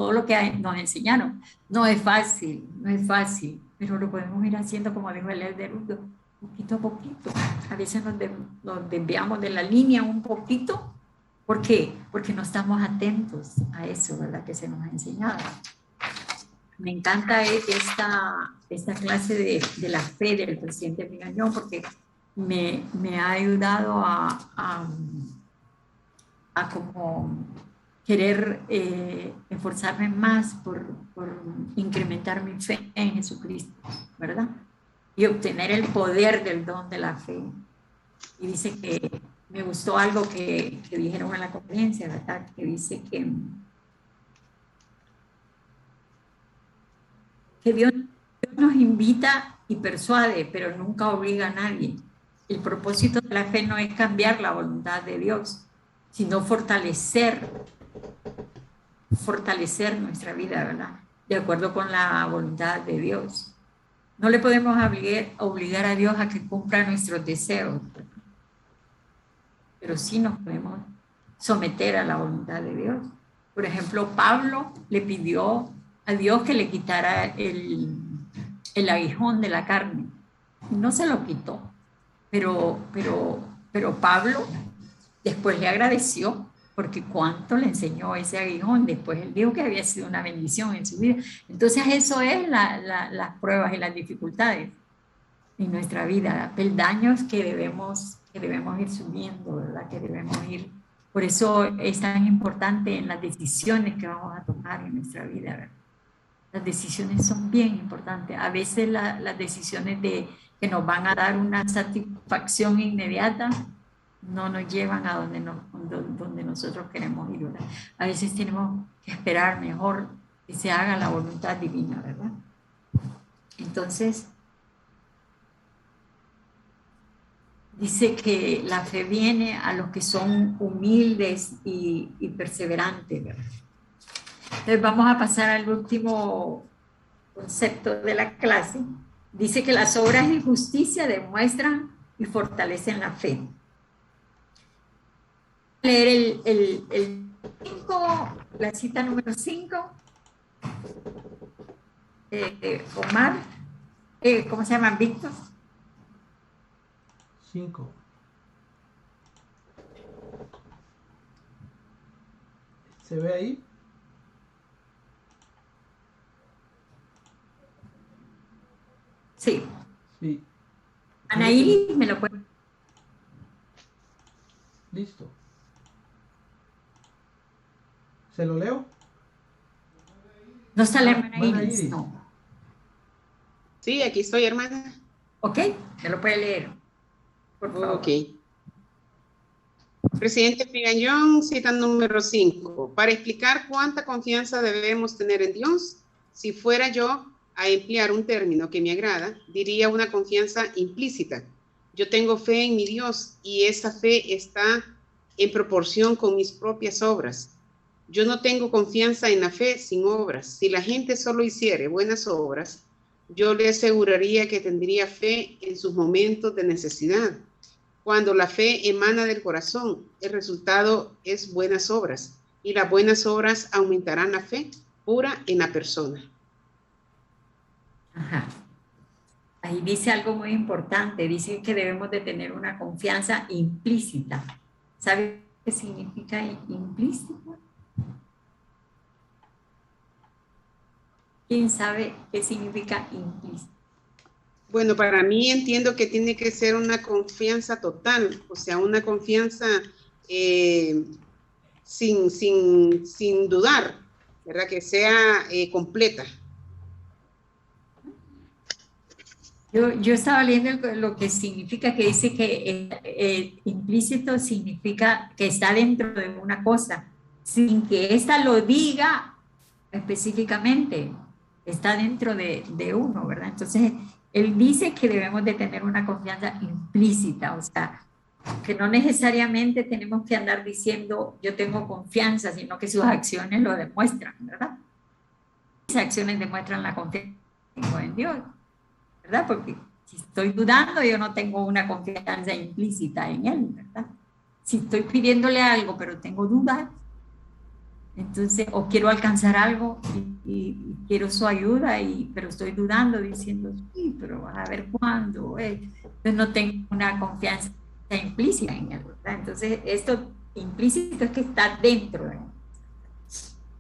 nos enseñaron. No es fácil, pero lo podemos ir haciendo, como dijo el Elder Hugo, poquito a poquito. A veces nos desviamos de la línea un poquito. ¿Por qué? Porque no estamos atentos a eso, ¿verdad? Que se nos ha enseñado. Me encanta esta clase de la fe del presidente Brigham Young, porque me ha ayudado a como querer esforzarme más por incrementar mi fe en Jesucristo, ¿verdad? Y obtener el poder del don de la fe. Y dice que me gustó algo que dijeron en la conferencia, ¿verdad? Que dice que Dios nos invita y persuade, pero nunca obliga a nadie. El propósito de la fe no es cambiar la voluntad de Dios, sino fortalecer nuestra vida, ¿verdad? De acuerdo con la voluntad de Dios. No le podemos obligar a Dios a que cumpla nuestros deseos, ¿verdad? Pero sí nos podemos someter a la voluntad de Dios. Por ejemplo, Pablo le pidió a Dios que le quitara el aguijón de la carne. No se lo quitó, pero Pablo después le agradeció porque cuánto le enseñó ese aguijón. Después él dijo que había sido una bendición en su vida. Entonces eso es las pruebas y las dificultades en nuestra vida, peldaños que debemos ir subiendo, ¿verdad? Que debemos ir. Por eso es tan importante en las decisiones que vamos a tomar en nuestra vida, ¿verdad? Las decisiones son bien importantes. A veces las decisiones que nos van a dar una satisfacción inmediata no nos llevan a donde nosotros queremos ir, ¿verdad? A veces tenemos que esperar mejor que se haga la voluntad divina, ¿verdad? Entonces, dice que la fe viene a los que son humildes y perseverantes, ¿verdad? Entonces vamos a pasar al último concepto de la clase. Dice que las obras de justicia demuestran y fortalecen la fe. Leer el 5, la cita número 5. Omar, ¿cómo se llama? Víctor. 5. ¿Se ve ahí? Sí. Sí. Anaí, me lo puede. Listo. ¿Se lo leo? No sale Anaí, Iris, no. Sí, aquí estoy, hermana. Ok, me lo puede leer. Por favor. Ok. Presidente Brigham, cita número 5. Para explicar cuánta confianza debemos tener en Dios, si fuera yo a emplear un término que me agrada, diría una confianza implícita. Yo tengo fe en mi Dios y esa fe está en proporción con mis propias obras. Yo no tengo confianza en la fe sin obras. Si la gente solo hiciere buenas obras, yo le aseguraría que tendría fe en sus momentos de necesidad. Cuando la fe emana del corazón, el resultado es buenas obras, y las buenas obras aumentarán la fe pura en la persona. Ajá. Ahí dice algo muy importante, dice que debemos de tener una confianza implícita. ¿Sabe qué significa implícita? ¿Quién sabe qué significa implícita? Bueno, para mí entiendo que tiene que ser una confianza total, o sea, una confianza sin dudar, ¿verdad? Que sea completa. Yo estaba leyendo lo que significa, que dice que implícito significa que está dentro de una cosa, sin que ésta lo diga específicamente, está dentro de uno, ¿verdad? Entonces, él dice que debemos de tener una confianza implícita, o sea, que no necesariamente tenemos que andar diciendo yo tengo confianza, sino que sus acciones lo demuestran, ¿verdad? Sus acciones demuestran la confianza que tengo en Dios, ¿verdad? Porque si estoy dudando, yo no tengo una confianza implícita en Él, ¿verdad? Si estoy pidiéndole algo, pero tengo dudas, entonces, o quiero alcanzar algo y quiero su ayuda, pero estoy dudando, diciendo, sí, pero a ver cuándo. Entonces, no tengo una confianza implícita en Él, ¿verdad? Entonces, esto implícito es que está dentro de Él.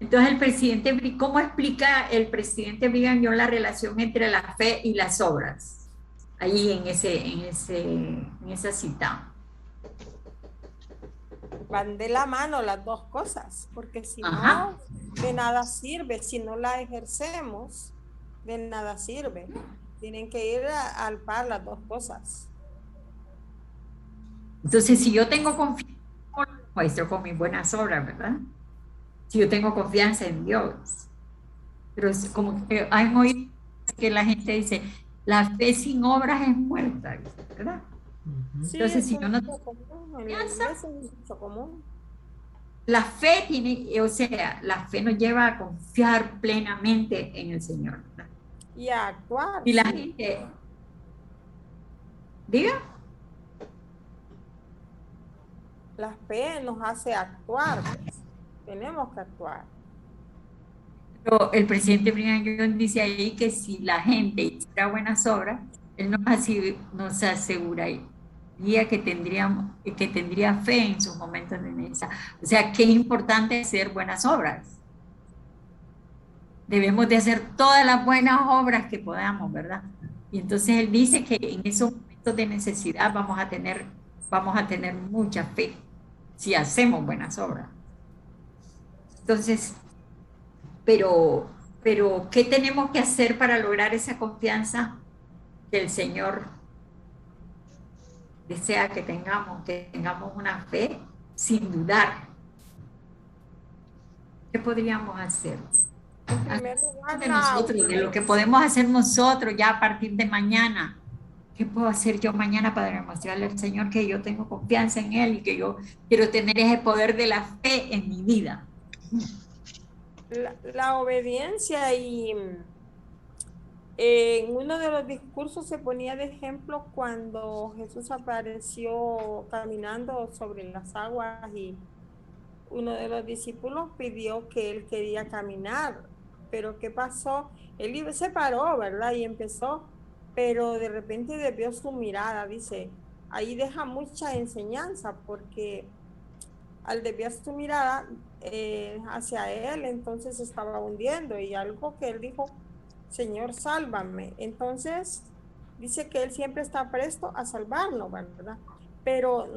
Entonces, el presidente, ¿cómo explica el presidente Brigham Young la relación entre la fe y las obras? Ahí en esa cita. Van de la mano las dos cosas, porque si Ajá. no, de nada sirve. Si no la ejercemos, de nada sirve. Tienen que ir al par las dos cosas. Entonces, si yo tengo confianza, lo muestro con mis buenas obras, ¿verdad? Si yo tengo confianza en Dios. Pero es como que hay muy que la gente dice, la fe sin obras es muerta, ¿verdad? Sí, entonces, si yo no tengo confianza, la fe tiene, o sea, la fe nos lleva a confiar plenamente en el Señor, ¿verdad? Y a actuar. Y la gente, diga. La fe nos hace actuar, pues. Tenemos que actuar. Pero el presidente Brigham Young dice ahí que si la gente hiciera buenas obras, él nos aseguraría que tendría fe en sus momentos de necesidad. O sea, qué importante es hacer buenas obras. Debemos de hacer todas las buenas obras que podamos, ¿verdad? Y entonces él dice que en esos momentos de necesidad vamos a tener mucha fe si hacemos buenas obras. Entonces, pero ¿qué tenemos que hacer para lograr esa confianza que el Señor desea que tengamos una fe sin dudar? ¿Qué podríamos hacer? En primer lugar, de nosotros, de lo que podemos hacer nosotros ya a partir de mañana. ¿Qué puedo hacer yo mañana para demostrarle al Señor que yo tengo confianza en Él y que yo quiero tener ese poder de la fe en mi vida? La obediencia, y en uno de los discursos se ponía de ejemplo cuando Jesús apareció caminando sobre las aguas y uno de los discípulos pidió que él quería caminar, pero ¿qué pasó? Él se paró, ¿verdad? Y empezó, pero de repente desvió su mirada, dice, ahí deja mucha enseñanza, porque al desviar su mirada hacia él, entonces se estaba hundiendo, y algo que él dijo, Señor, sálvame. Entonces dice que él siempre está presto a salvarnos, ¿verdad? Pero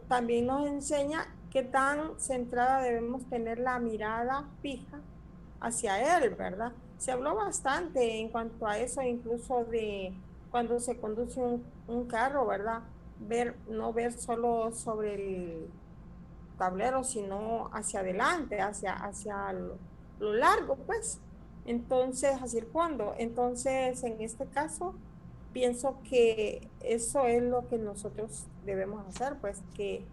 también nos enseña qué tan centrada debemos tener la mirada fija hacia él, ¿verdad? Se habló bastante en cuanto a eso, incluso de cuando se conduce un carro, ¿verdad? No ver solo sobre el tablero, sino hacia adelante, hacia lo largo, pues. Entonces, hacia el fondo. Entonces, en este caso, pienso que eso es lo que nosotros debemos hacer, pues, que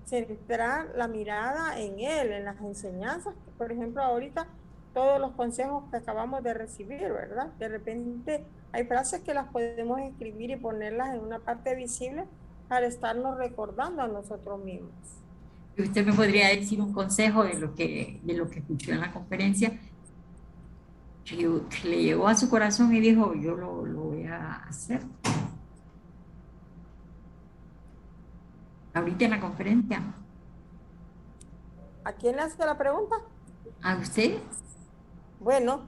centrar la mirada en él, en las enseñanzas. Por ejemplo, ahorita todos los consejos que acabamos de recibir, ¿verdad? De repente hay frases que las podemos escribir y ponerlas en una parte visible para estarnos recordando a nosotros mismos. ¿Usted me podría decir un consejo de lo que escuchó en la conferencia que le llegó a su corazón y dijo, yo lo voy a hacer? Ahorita en la conferencia. ¿A quién le hace la pregunta? ¿A usted? Bueno,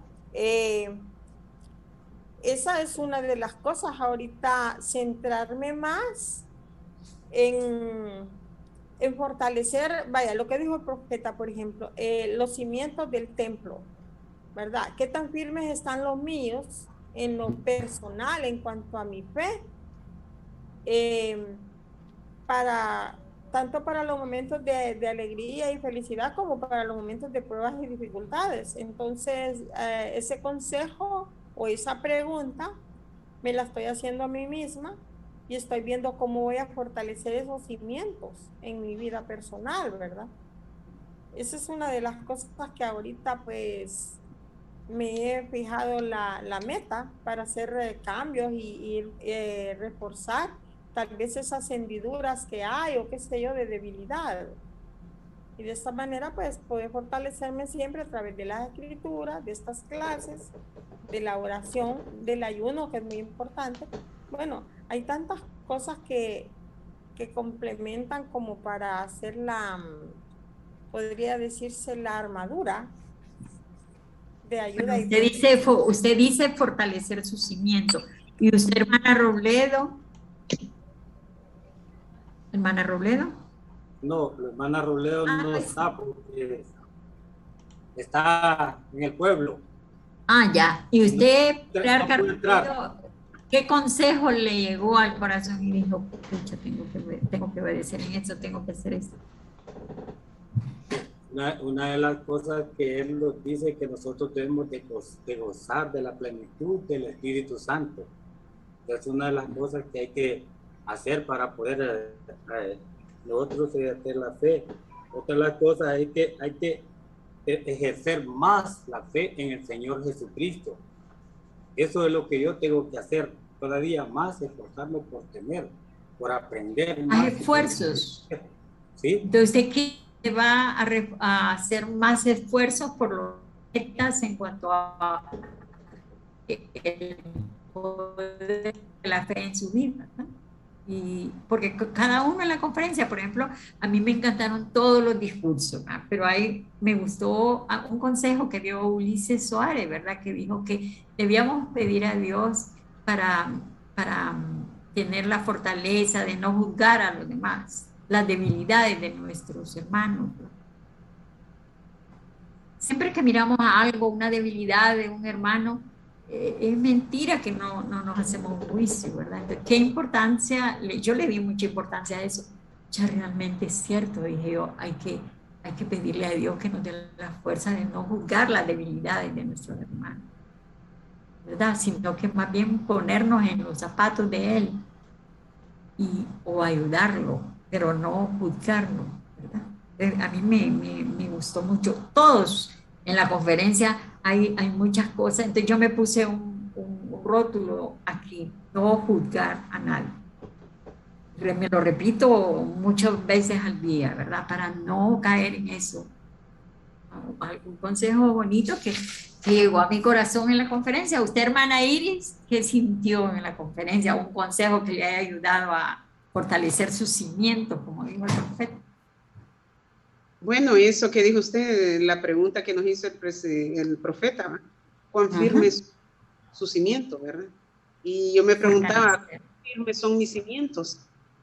esa es una de las cosas ahorita, centrarme más en fortalecer, vaya, lo que dijo el profeta, por ejemplo, los cimientos del templo, ¿verdad? ¿Qué tan firmes están los míos en lo personal en cuanto a mi fe? Tanto para los momentos de alegría y felicidad como para los momentos de pruebas y dificultades. Entonces, ese consejo o esa pregunta me la estoy haciendo a mí misma y estoy viendo cómo voy a fortalecer esos cimientos en mi vida personal, ¿verdad? Esa es una de las cosas que ahorita pues me he fijado la meta para hacer cambios y reforzar tal vez esas hendiduras que hay o qué sé yo de debilidad. Y de esta manera pues poder fortalecerme siempre a través de las escrituras, de estas clases, de la oración, del ayuno, que es muy importante. Bueno, hay tantas cosas que complementan como para hacer podría decirse la armadura de ayuda. Bueno, usted dice fortalecer su cimiento. ¿Y usted, hermana Robledo? ¿Hermana Robledo? No, la hermana Robledo no está porque está en el pueblo. Ah, ya. ¿Y usted, no qué consejo le llegó al corazón y dijo, pucha, tengo que obedecer en esto, tengo que hacer esto? Una de las cosas que él nos dice que nosotros debemos de gozar de la plenitud del Espíritu Santo. Es una de las cosas que hay que hacer para poder nosotros hacer la fe. Otra de las cosas hay que ejercer más la fe en el Señor Jesucristo. Eso es lo que yo tengo que hacer todavía más, esforzarme por aprender más esfuerzos. ¿Sí? Entonces, ¿usted qué va a hacer más esfuerzos por los metas en cuanto a el poder de la fe en su vida, ¿no? Y porque cada uno en la conferencia, por ejemplo, a mí me encantaron todos los discursos, ¿no? Pero ahí me gustó un consejo que dio Ulises Soares, ¿verdad? Que dijo que debíamos pedir a Dios para tener la fortaleza de no juzgar a los demás, las debilidades de nuestros hermanos. Siempre que miramos a algo, una debilidad de un hermano, es mentira que no nos hacemos un juicio, ¿verdad? Entonces, ¿qué importancia? Yo le di mucha importancia a eso. Ya realmente es cierto, dije yo, hay que hay que pedirle a Dios que nos dé la fuerza de no juzgar las debilidades de nuestros hermanos, ¿verdad? Sino que más bien ponernos en los zapatos de Él o ayudarlo, pero no juzgarlo, ¿verdad? A mí me gustó mucho. Todos en la conferencia hay muchas cosas, entonces yo me puse un rótulo aquí, no juzgar a nadie. Me lo repito muchas veces al día, ¿verdad? Para no caer en eso. Algún consejo bonito que llegó a mi corazón en la conferencia. Usted, hermana Iris, ¿qué sintió en la conferencia? Un consejo que le haya ayudado a fortalecer sus cimientos, como dijo el profeta. Bueno, eso que dijo usted, la pregunta que nos hizo el profeta, ¿verdad? ¿Cuán firme es su cimiento, verdad? Y yo me preguntaba, ¿cuán firmes son mis cimientos?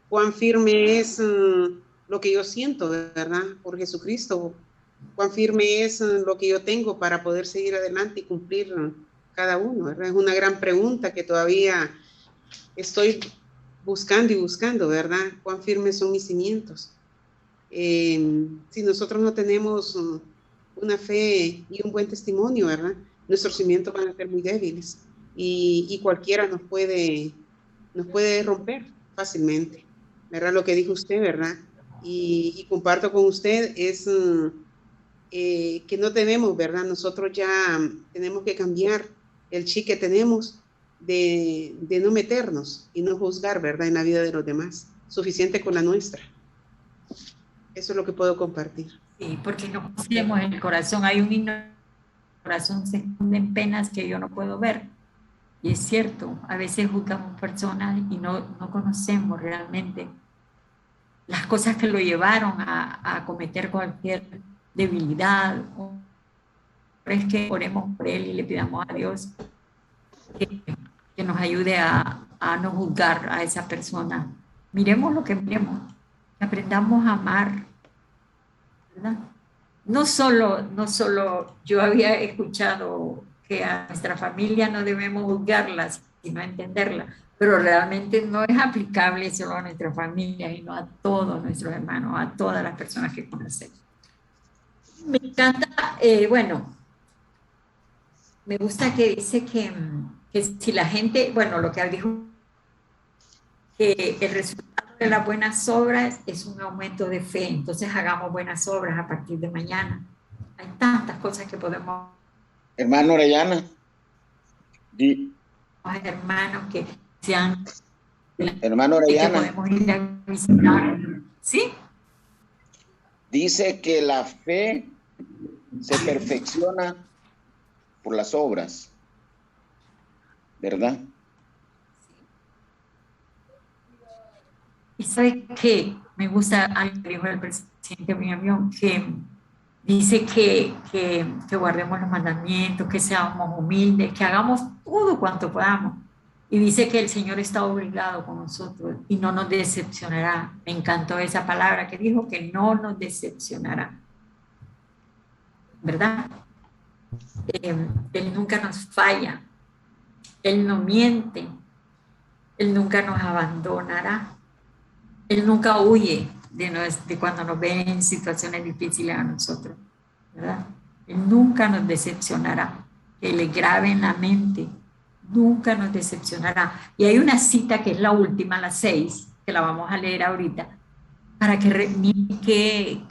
¿Cuán firme es lo que yo siento, verdad? Por Jesucristo. ¿Cuán firme es lo que yo tengo para poder seguir adelante y cumplir cada uno, ¿verdad? Es una gran pregunta que todavía estoy buscando y buscando, ¿verdad? ¿Cuán firmes son mis cimientos? Si nosotros no tenemos una fe y un buen testimonio, ¿verdad? Nuestros cimientos van a ser muy débiles y cualquiera nos puede romper fácilmente, ¿verdad? Lo que dijo usted, ¿verdad? Y comparto con usted es que no tenemos, ¿verdad? Nosotros ya tenemos que cambiar el chip que tenemos de no meternos y no juzgar, ¿verdad? En la vida de los demás. Suficiente con la nuestra. Eso es lo que puedo compartir. Sí, porque no conocemos el corazón. Hay un corazón se esconden penas que yo no puedo ver. Y es cierto, a veces juzgamos personas y no conocemos realmente las cosas que lo llevaron a cometer cualquier debilidad. Es que oremos por él y le pidamos a Dios que nos ayude a no juzgar a esa persona. Miremos lo que miremos, aprendamos a amar, ¿verdad? No solo yo había escuchado que a nuestra familia no debemos juzgarla, sino entenderla, pero realmente no es aplicable solo a nuestra familia, sino a todos nuestros hermanos, a todas las personas que conocemos. Me encanta, bueno, me gusta que dice que si la gente, bueno, lo que dijo, que el resultado de las buenas obras es un aumento de fe, entonces hagamos buenas obras a partir de mañana. Hay tantas cosas que podemos... Hermano Orellana. Hermanos que sean... Hermano Orellana. Que podemos ir a visitar. ¿Sí? Dice que la fe se perfecciona por las obras, ¿verdad? Y sabe que me gusta algo que dijo el presidente Brigham Young, que dice que guardemos los mandamientos, que seamos humildes, que hagamos todo cuanto podamos. Y dice que el Señor está obligado con nosotros y no nos decepcionará. Me encantó esa palabra que dijo, que no nos decepcionará. ¿Verdad? Él nunca nos falla. Él no miente. Él nunca nos abandonará. Él nunca huye de cuando nos ve en situaciones difíciles a nosotros, ¿verdad? Él nunca nos decepcionará. Que le grabe en la mente. Nunca nos decepcionará. Y hay una cita que es la última, la 6, que la vamos a leer ahorita, para que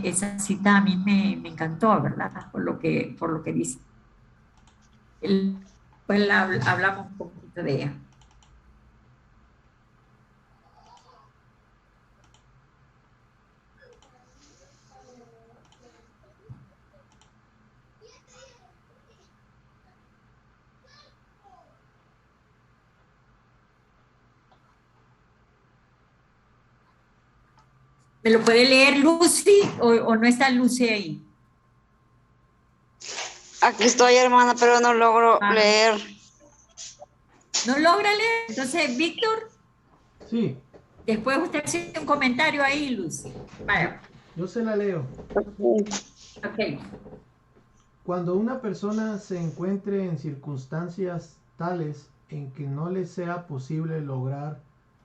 esa cita a mí me encantó, ¿verdad? Por lo que dice. Pues hablamos un poquito de ella. ¿Me lo puede leer Lucy o no está Lucy ahí? Aquí estoy, hermana, pero no logro leer. ¿No logra leer? Entonces, Víctor. Sí. Después usted hace un comentario ahí, Lucy. Vaya. Yo se la leo. Ok. Cuando una persona se encuentre en circunstancias tales en que no le sea posible lograr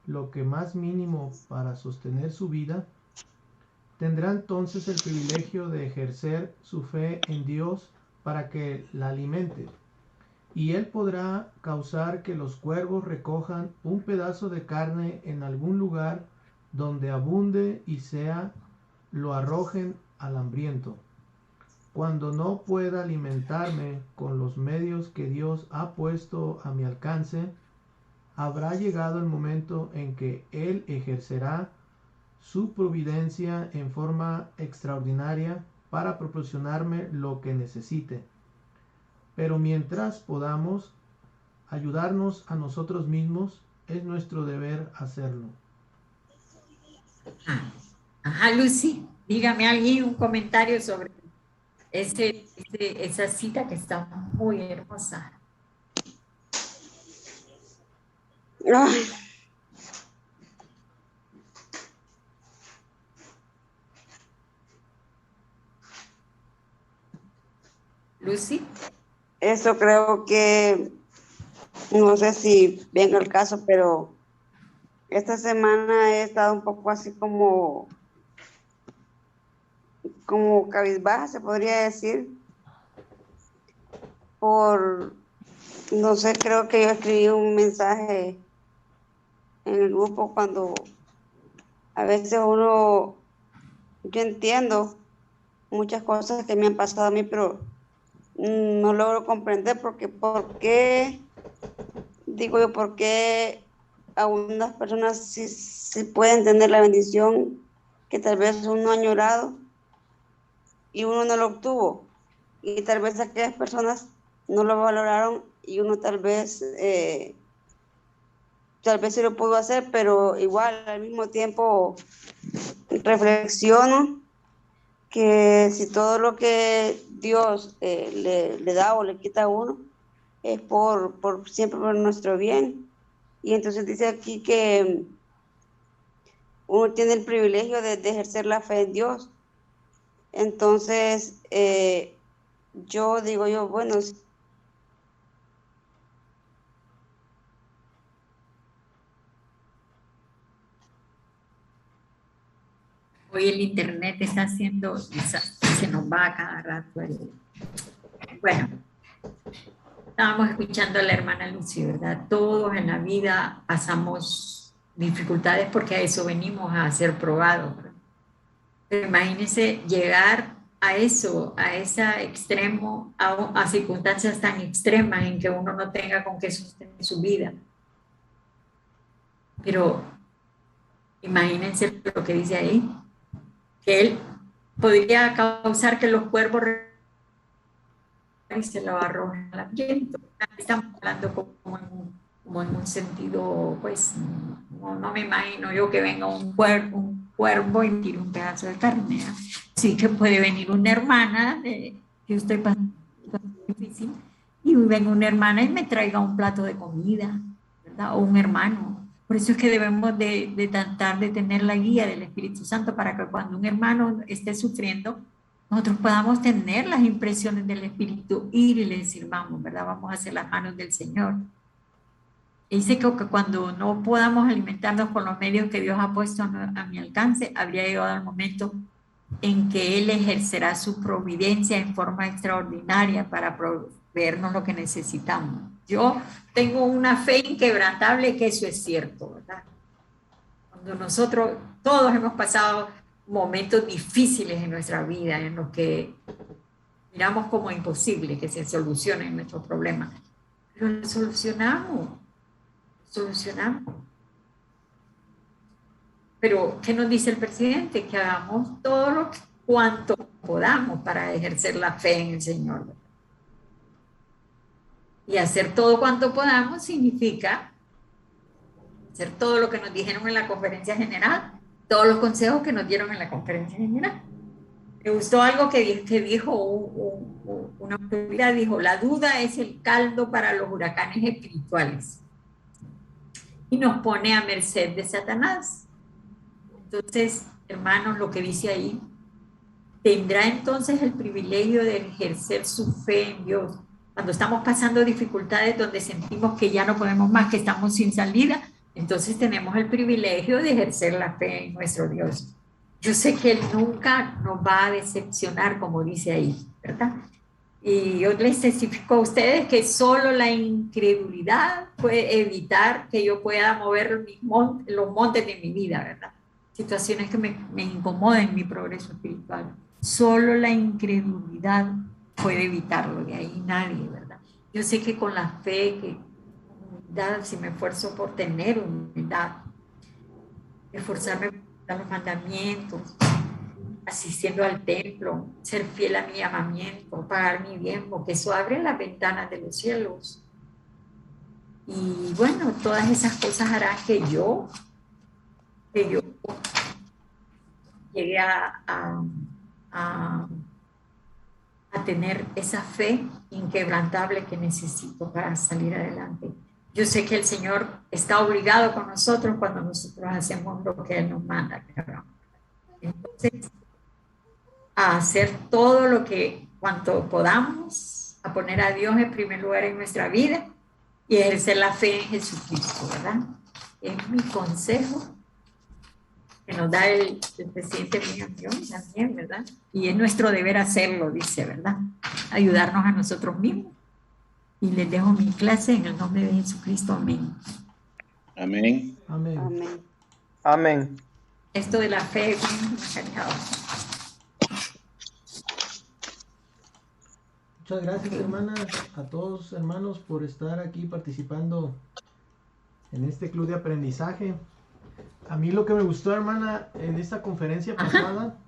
lo que más mínimo para sostener su vida, Tendrá entonces el privilegio de ejercer su fe en Dios para que la alimente, y él podrá causar que los cuervos recojan un pedazo de carne en algún lugar donde abunde y lo arrojen al hambriento. Cuando no pueda alimentarme con los medios que Dios ha puesto a mi alcance, habrá llegado el momento en que Él ejercerá su providencia en forma extraordinaria para proporcionarme lo que necesite. Pero mientras podamos ayudarnos a nosotros mismos, es nuestro deber hacerlo. Ajá, Lucy, dígame alguien un comentario sobre esa cita que está muy hermosa. Ay. Lucy. Eso creo que, no sé si venga el caso, pero esta semana he estado un poco así como cabizbaja, se podría decir, no sé, creo que yo escribí un mensaje en el grupo cuando a veces yo entiendo muchas cosas que me han pasado a mí, pero no logro comprender por qué a unas personas sí pueden tener la bendición que tal vez uno ha añorado y uno no lo obtuvo, y tal vez aquellas personas no lo valoraron y uno tal vez sí lo pudo hacer, pero igual al mismo tiempo reflexiono que si todo lo que Dios le da o le quita a uno es siempre por nuestro bien. Y entonces dice aquí que uno tiene el privilegio de ejercer la fe en Dios. Entonces, bueno, hoy el internet está haciendo, se nos va a cada rato. Bueno, estábamos escuchando a la hermana Lucy, ¿verdad? Todos en la vida pasamos dificultades porque a eso venimos a ser probados, ¿verdad? Pero imagínense llegar a eso, a ese extremo, a circunstancias tan extremas en que uno no tenga con qué sostener su vida. Pero imagínense lo que dice ahí, que él podría causar que los cuervos y se lo arrojen al viento. Estamos hablando como en un sentido, pues, no me imagino yo que venga un cuervo y tire un pedazo de carne, ¿eh? Sí que puede venir una hermana, que yo estoy pasando difícil, y venga una hermana y me traiga un plato de comida, ¿verdad? O un hermano. Por eso es que debemos de tratar de tener la guía del Espíritu Santo para que cuando un hermano esté sufriendo, nosotros podamos tener las impresiones del Espíritu, ir y le decir, vamos, ¿verdad? Vamos a hacer las manos del Señor. Y dice que cuando no podamos alimentarnos con los medios que Dios ha puesto a mi alcance, habría llegado el momento en que Él ejercerá su providencia en forma extraordinaria para proveernos lo que necesitamos. Yo tengo una fe inquebrantable que eso es cierto, ¿verdad? Cuando nosotros todos hemos pasado momentos difíciles en nuestra vida en los que miramos como imposible que se solucionen nuestros problemas, pero lo solucionamos. Pero, ¿qué nos dice el presidente? Que hagamos todo cuanto podamos para ejercer la fe en el Señor. Y hacer todo cuanto podamos significa hacer todo lo que nos dijeron en la conferencia general, todos los consejos que nos dieron en la conferencia general. Me gustó algo que dijo una autoridad, dijo, la duda es el caldo para los huracanes espirituales. Y nos pone a merced de Satanás. Entonces, hermanos, lo que dice ahí, tendrá entonces el privilegio de ejercer su fe en Dios. Cuando estamos pasando dificultades donde sentimos que ya no podemos más, que estamos sin salida, entonces tenemos el privilegio de ejercer la fe en nuestro Dios. yo sé que Él nunca nos va a decepcionar, como dice ahí, ¿verdad? Y yo les testifico a ustedes que solo la incredulidad puede evitar que yo pueda mover los montes de mi vida, ¿verdad? Situaciones que me incomoden mi progreso espiritual. Solo la incredulidad puede evitarlo, de ahí nadie, ¿verdad? Yo sé que con la fe, que humildad, si me esfuerzo por tener humildad, esforzarme por dar los mandamientos, asistiendo al templo, ser fiel a mi llamamiento, pagar mi diezmo, que eso abre las ventanas de los cielos. Y bueno, todas esas cosas harán que yo llegue a tener esa fe inquebrantable que necesito para salir adelante. Yo sé que el Señor está obligado con nosotros cuando nosotros hacemos lo que Él nos manda que hagamos. Entonces, a hacer todo cuanto podamos, a poner a Dios en primer lugar en nuestra vida y ejercer la fe en Jesucristo, ¿verdad? Es mi consejo que nos da el presidente Brigham Young también, ¿verdad? Y es nuestro deber hacerlo, dice, ¿verdad? Ayudarnos a nosotros mismos. Y les dejo mi clase en el nombre de Jesucristo. Amén. Amén. Amén. Amén. Amén. Esto de la fe es muy sagrado. Muchas gracias, hermanas, a todos hermanos por estar aquí participando en este club de aprendizaje. A mí lo que me gustó, hermana, en esta conferencia pasada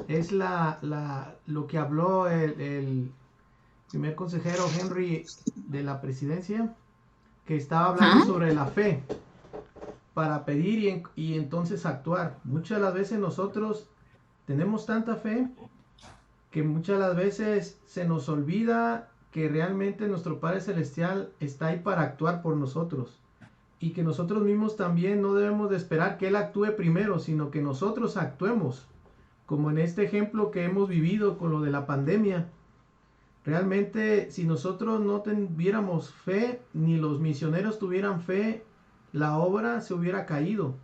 es lo que habló el primer consejero Henry de la presidencia, que estaba hablando sobre la fe para pedir y entonces actuar. Muchas de las veces nosotros tenemos tanta fe que muchas de las veces se nos olvida que realmente nuestro Padre Celestial está ahí para actuar por nosotros. Y que nosotros mismos también no debemos de esperar que Él actúe primero, sino que nosotros actuemos. Como en este ejemplo que hemos vivido con lo de la pandemia. Realmente, si nosotros no tuviéramos fe, ni los misioneros tuvieran fe, la obra se hubiera caído.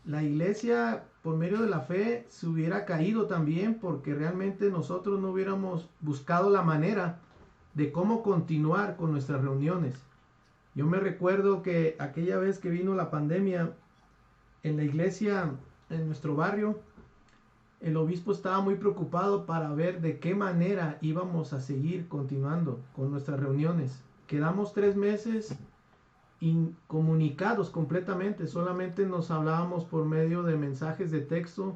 La iglesia, por medio de la fe, se hubiera caído también, porque realmente nosotros no hubiéramos buscado la manera de cómo continuar con nuestras reuniones. Yo me recuerdo que aquella vez que vino la pandemia en la iglesia, en nuestro barrio, el obispo estaba muy preocupado para ver de qué manera íbamos a seguir continuando con nuestras reuniones. Quedamos 3 meses incomunicados completamente, solamente nos hablábamos por medio de mensajes de texto,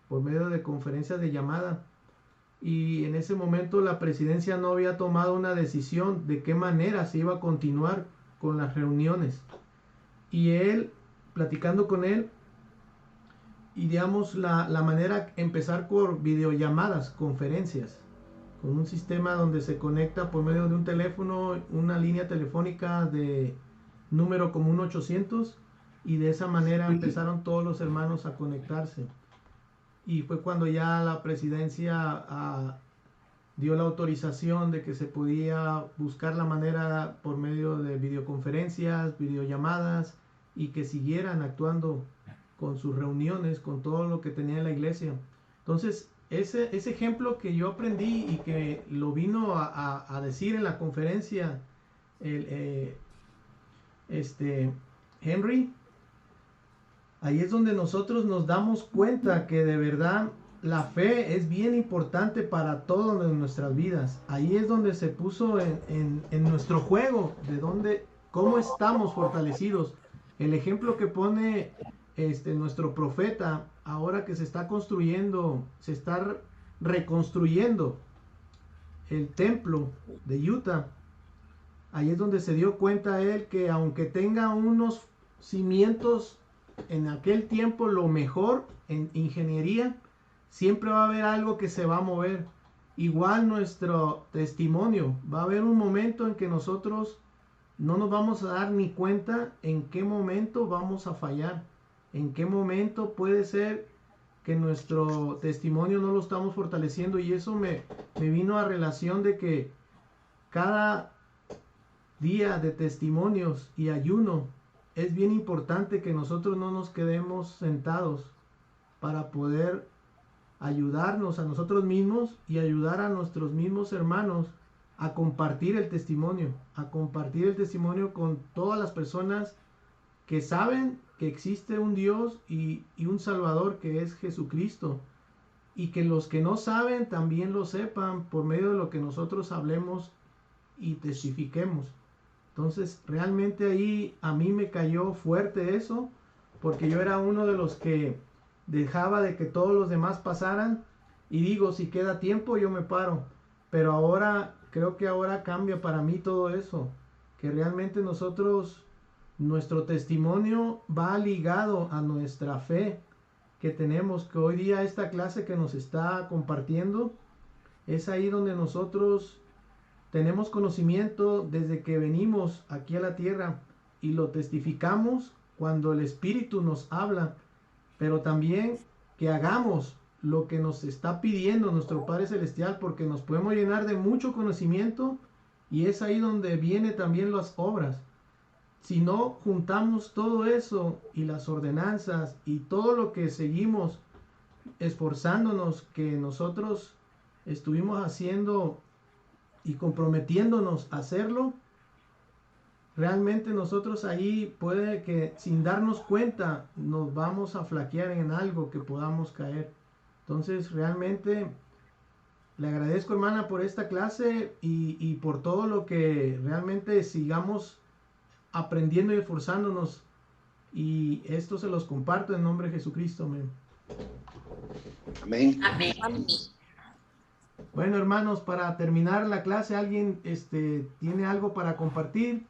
por medio de conferencias de llamada. Y en ese momento la presidencia no había tomado una decisión de qué manera se iba a continuar con las reuniones. Y él, platicando con él, y digamos la manera, empezar por videollamadas, conferencias, con un sistema donde se conecta por medio de un teléfono, una línea telefónica de número como un 800, y de esa manera empezaron todos los hermanos a conectarse. Y fue cuando ya la presidencia dio la autorización de que se podía buscar la manera por medio de videoconferencias, videollamadas, y que siguieran actuando con sus reuniones, con todo lo que tenía la iglesia. Entonces, ese ejemplo que yo aprendí y que lo vino a decir en la conferencia Henry, ahí es donde nosotros nos damos cuenta que de verdad la fe es bien importante para todas nuestras vidas. Ahí es donde se puso en nuestro juego, cómo estamos fortalecidos. El ejemplo que pone nuestro profeta, ahora que se está reconstruyendo el templo de Utah, ahí es donde se dio cuenta él que aunque tenga unos cimientos en aquel tiempo lo mejor en ingeniería, siempre va a haber algo que se va a mover. Igual nuestro testimonio, va a haber un momento en que nosotros no nos vamos a dar ni cuenta en qué momento vamos a fallar, en qué momento puede ser que nuestro testimonio no lo estamos fortaleciendo. Y eso me vino a relación de que cada día de testimonios y ayuno es bien importante que nosotros no nos quedemos sentados para poder ayudarnos a nosotros mismos y ayudar a nuestros mismos hermanos a compartir el testimonio con todas las personas que saben que existe un Dios y un Salvador que es Jesucristo, y que los que no saben también lo sepan por medio de lo que nosotros hablemos y testifiquemos. Entonces realmente ahí a mí me cayó fuerte eso, porque yo era uno de los que dejaba de que todos los demás pasaran, y digo, si queda tiempo yo me paro, pero ahora creo que ahora cambia para mí todo eso, que realmente nuestro testimonio va ligado a nuestra fe que tenemos, que hoy día esta clase que nos está compartiendo es ahí donde nosotros tenemos conocimiento desde que venimos aquí a la tierra y lo testificamos cuando el Espíritu nos habla, pero también que hagamos lo que nos está pidiendo nuestro Padre Celestial, porque nos podemos llenar de mucho conocimiento y es ahí donde vienen también las obras. Si no juntamos todo eso y las ordenanzas y todo lo que seguimos esforzándonos, que nosotros estuvimos haciendo y comprometiéndonos a hacerlo, realmente nosotros ahí puede que sin darnos cuenta nos vamos a flaquear en algo que podamos caer. Entonces realmente le agradezco, hermana, por esta clase y por todo lo que realmente sigamos aprendiendo y esforzándonos, y esto se los comparto en nombre de Jesucristo. Amén. Amén. Amén. Bueno, hermanos, para terminar la clase, ¿alguien tiene algo para compartir?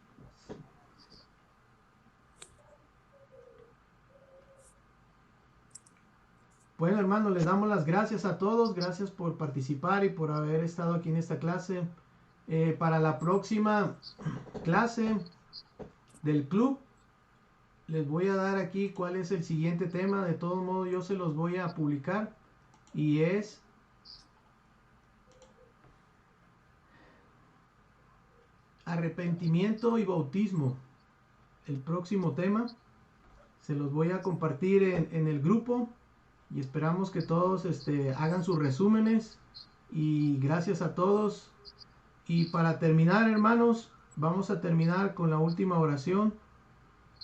Bueno, hermanos, les damos las gracias a todos. Gracias por participar y por haber estado aquí en esta clase. Para la próxima clase del club, les voy a dar aquí cuál es el siguiente tema. De todo modo, yo se los voy a publicar, y es arrepentimiento y bautismo. El próximo tema se los voy a compartir en el grupo, y esperamos que todos hagan sus resúmenes, y gracias a todos. Y para terminar, hermanos, vamos a terminar con la última oración,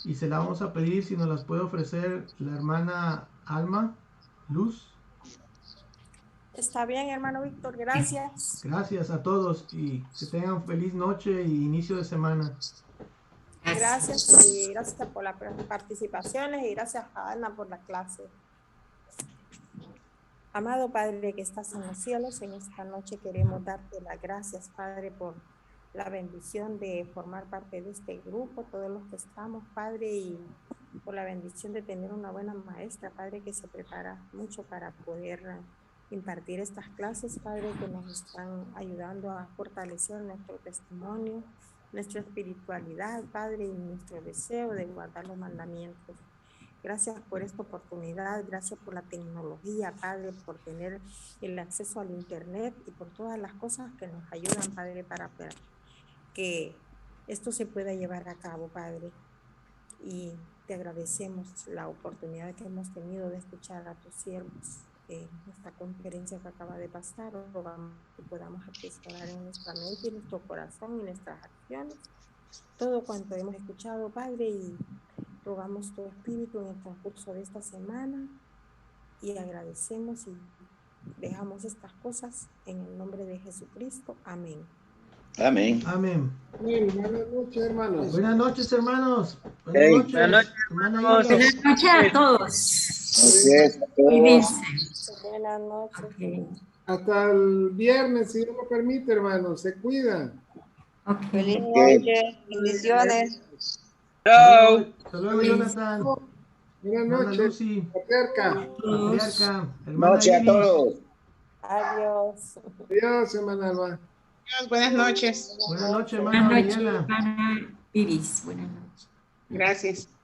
y se la vamos a pedir si nos las puede ofrecer la hermana Alma Luz. Está bien, hermano Víctor, gracias. Gracias a todos y que tengan feliz noche y inicio de semana. Gracias, y gracias por las participaciones, y gracias a Ana por la clase. Amado Padre que estás en los cielos, en esta noche queremos darte las gracias, Padre, por la bendición de formar parte de este grupo, todos los que estamos, Padre, y por la bendición de tener una buena maestra, Padre, que se prepara mucho para poder impartir estas clases, Padre, que nos están ayudando a fortalecer nuestro testimonio, nuestra espiritualidad, Padre, y nuestro deseo de guardar los mandamientos. Gracias por esta oportunidad, gracias por la tecnología, Padre, por tener el acceso al internet y por todas las cosas que nos ayudan, Padre, para que esto se pueda llevar a cabo, Padre. Y te agradecemos la oportunidad que hemos tenido de escuchar a tus siervos en esta conferencia que acaba de pasar. Rogamos que podamos atesorar en nuestra mente y nuestro corazón y nuestras acciones todo cuanto hemos escuchado, Padre, y rogamos tu espíritu en el transcurso de esta semana, y agradecemos y dejamos estas cosas en el nombre de Jesucristo. Amén. Amén. Amén. Bien, buenas noches, hermanos. Buenas noches, hermanos. Buenas noches. Buenas noches, hermanos. Buenas noches a todos. Gracias a todos. Cuídense. Buenas noches. Okay. Hasta el viernes, si Dios lo permite, hermanos. Se cuidan. Okay. Feliz noche, bendiciones. Chao. Hasta luego, Jonathan. Buenas Hermana noches. Lucy. Patriarca. Patriarca. Hermana Noche a Iris. todos. Adiós. Adiós, hermana Alba. Buenas noches. Buenas noches, Buenas hermana noches, Mariela. hermana Iris. Buenas noches. Gracias.